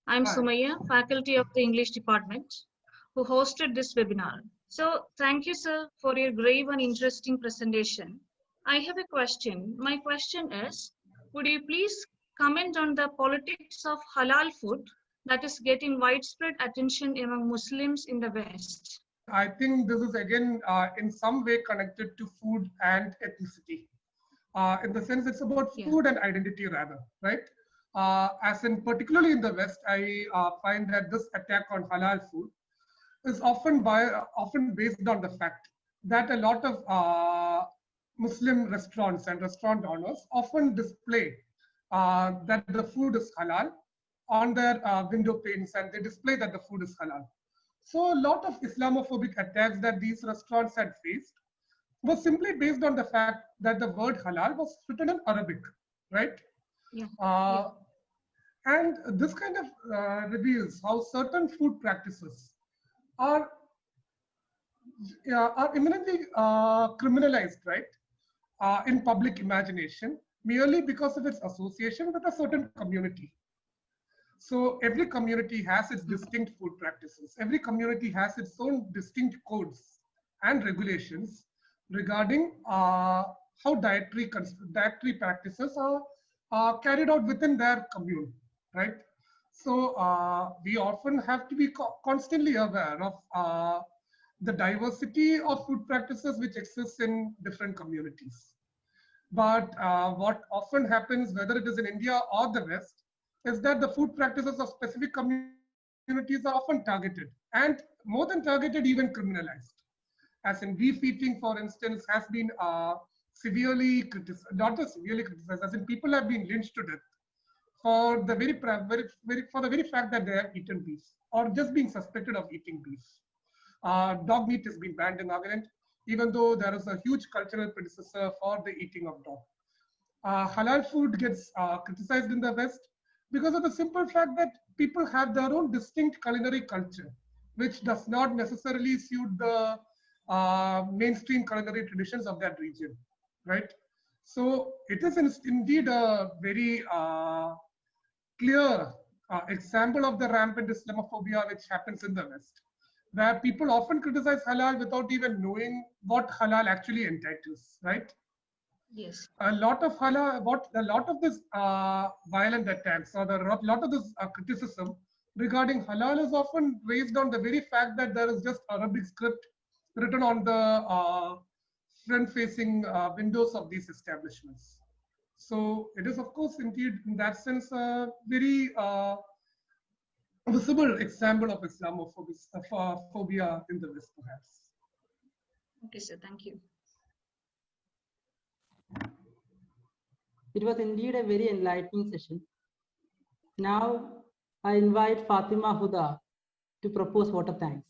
I'm Right. Sumaya, faculty of the English department, who hosted this webinar. So thank you, sir, for your brave and interesting presentation. I have a question. My question is, would you please comment on the politics of halal food that is getting widespread attention among Muslims in the West? I think this is again in some way connected to food and ethnicity. In the sense it's about food and identity rather, right? As in particularly in the West, I find that this attack on halal food is often based on the fact that a lot of Muslim restaurants and restaurant owners often display that the food is halal on their window panes, and they display that the food is halal. So a lot of Islamophobic attacks that these restaurants had faced was simply based on the fact that the word halal was written in Arabic, right? And this kind of reveals how certain food practices are imminently criminalized, right, in public imagination merely because of its association with a certain community. So every community has its distinct food practices. Every community has its own distinct codes and regulations regarding how dietary practices are carried out within their commune, right? So we often have to be constantly aware of the diversity of food practices which exists in different communities. But what often happens, whether it is in India or the West, is that the food practices of specific communities are often targeted, and more than targeted, even criminalized. As in beef eating, for instance, has been severely criticized, not just severely criticized, as in people have been lynched to death for the very fact that they have eaten beef or just being suspected of eating beef. Dog meat has been banned in Nagaland, even though there is a huge cultural predecessor for the eating of dog. Halal food gets criticized in the West because of the simple fact that people have their own distinct culinary culture, which does not necessarily suit the mainstream culinary traditions of that region, right? So it is indeed a very clear example of the rampant Islamophobia which happens in the West, where people often criticize halal without even knowing what halal actually entitles, right? Yes. A lot of this violent attacks or a lot of this criticism regarding halal is often based on the very fact that there is just Arabic script written on the front-facing windows of these establishments. So it is, of course, indeed, in that sense, a very visible example of Islamophobia in the West, perhaps. Okay, sir. Thank you. It was indeed a very enlightening session. Now I invite Fatima Huda to propose vote of thanks.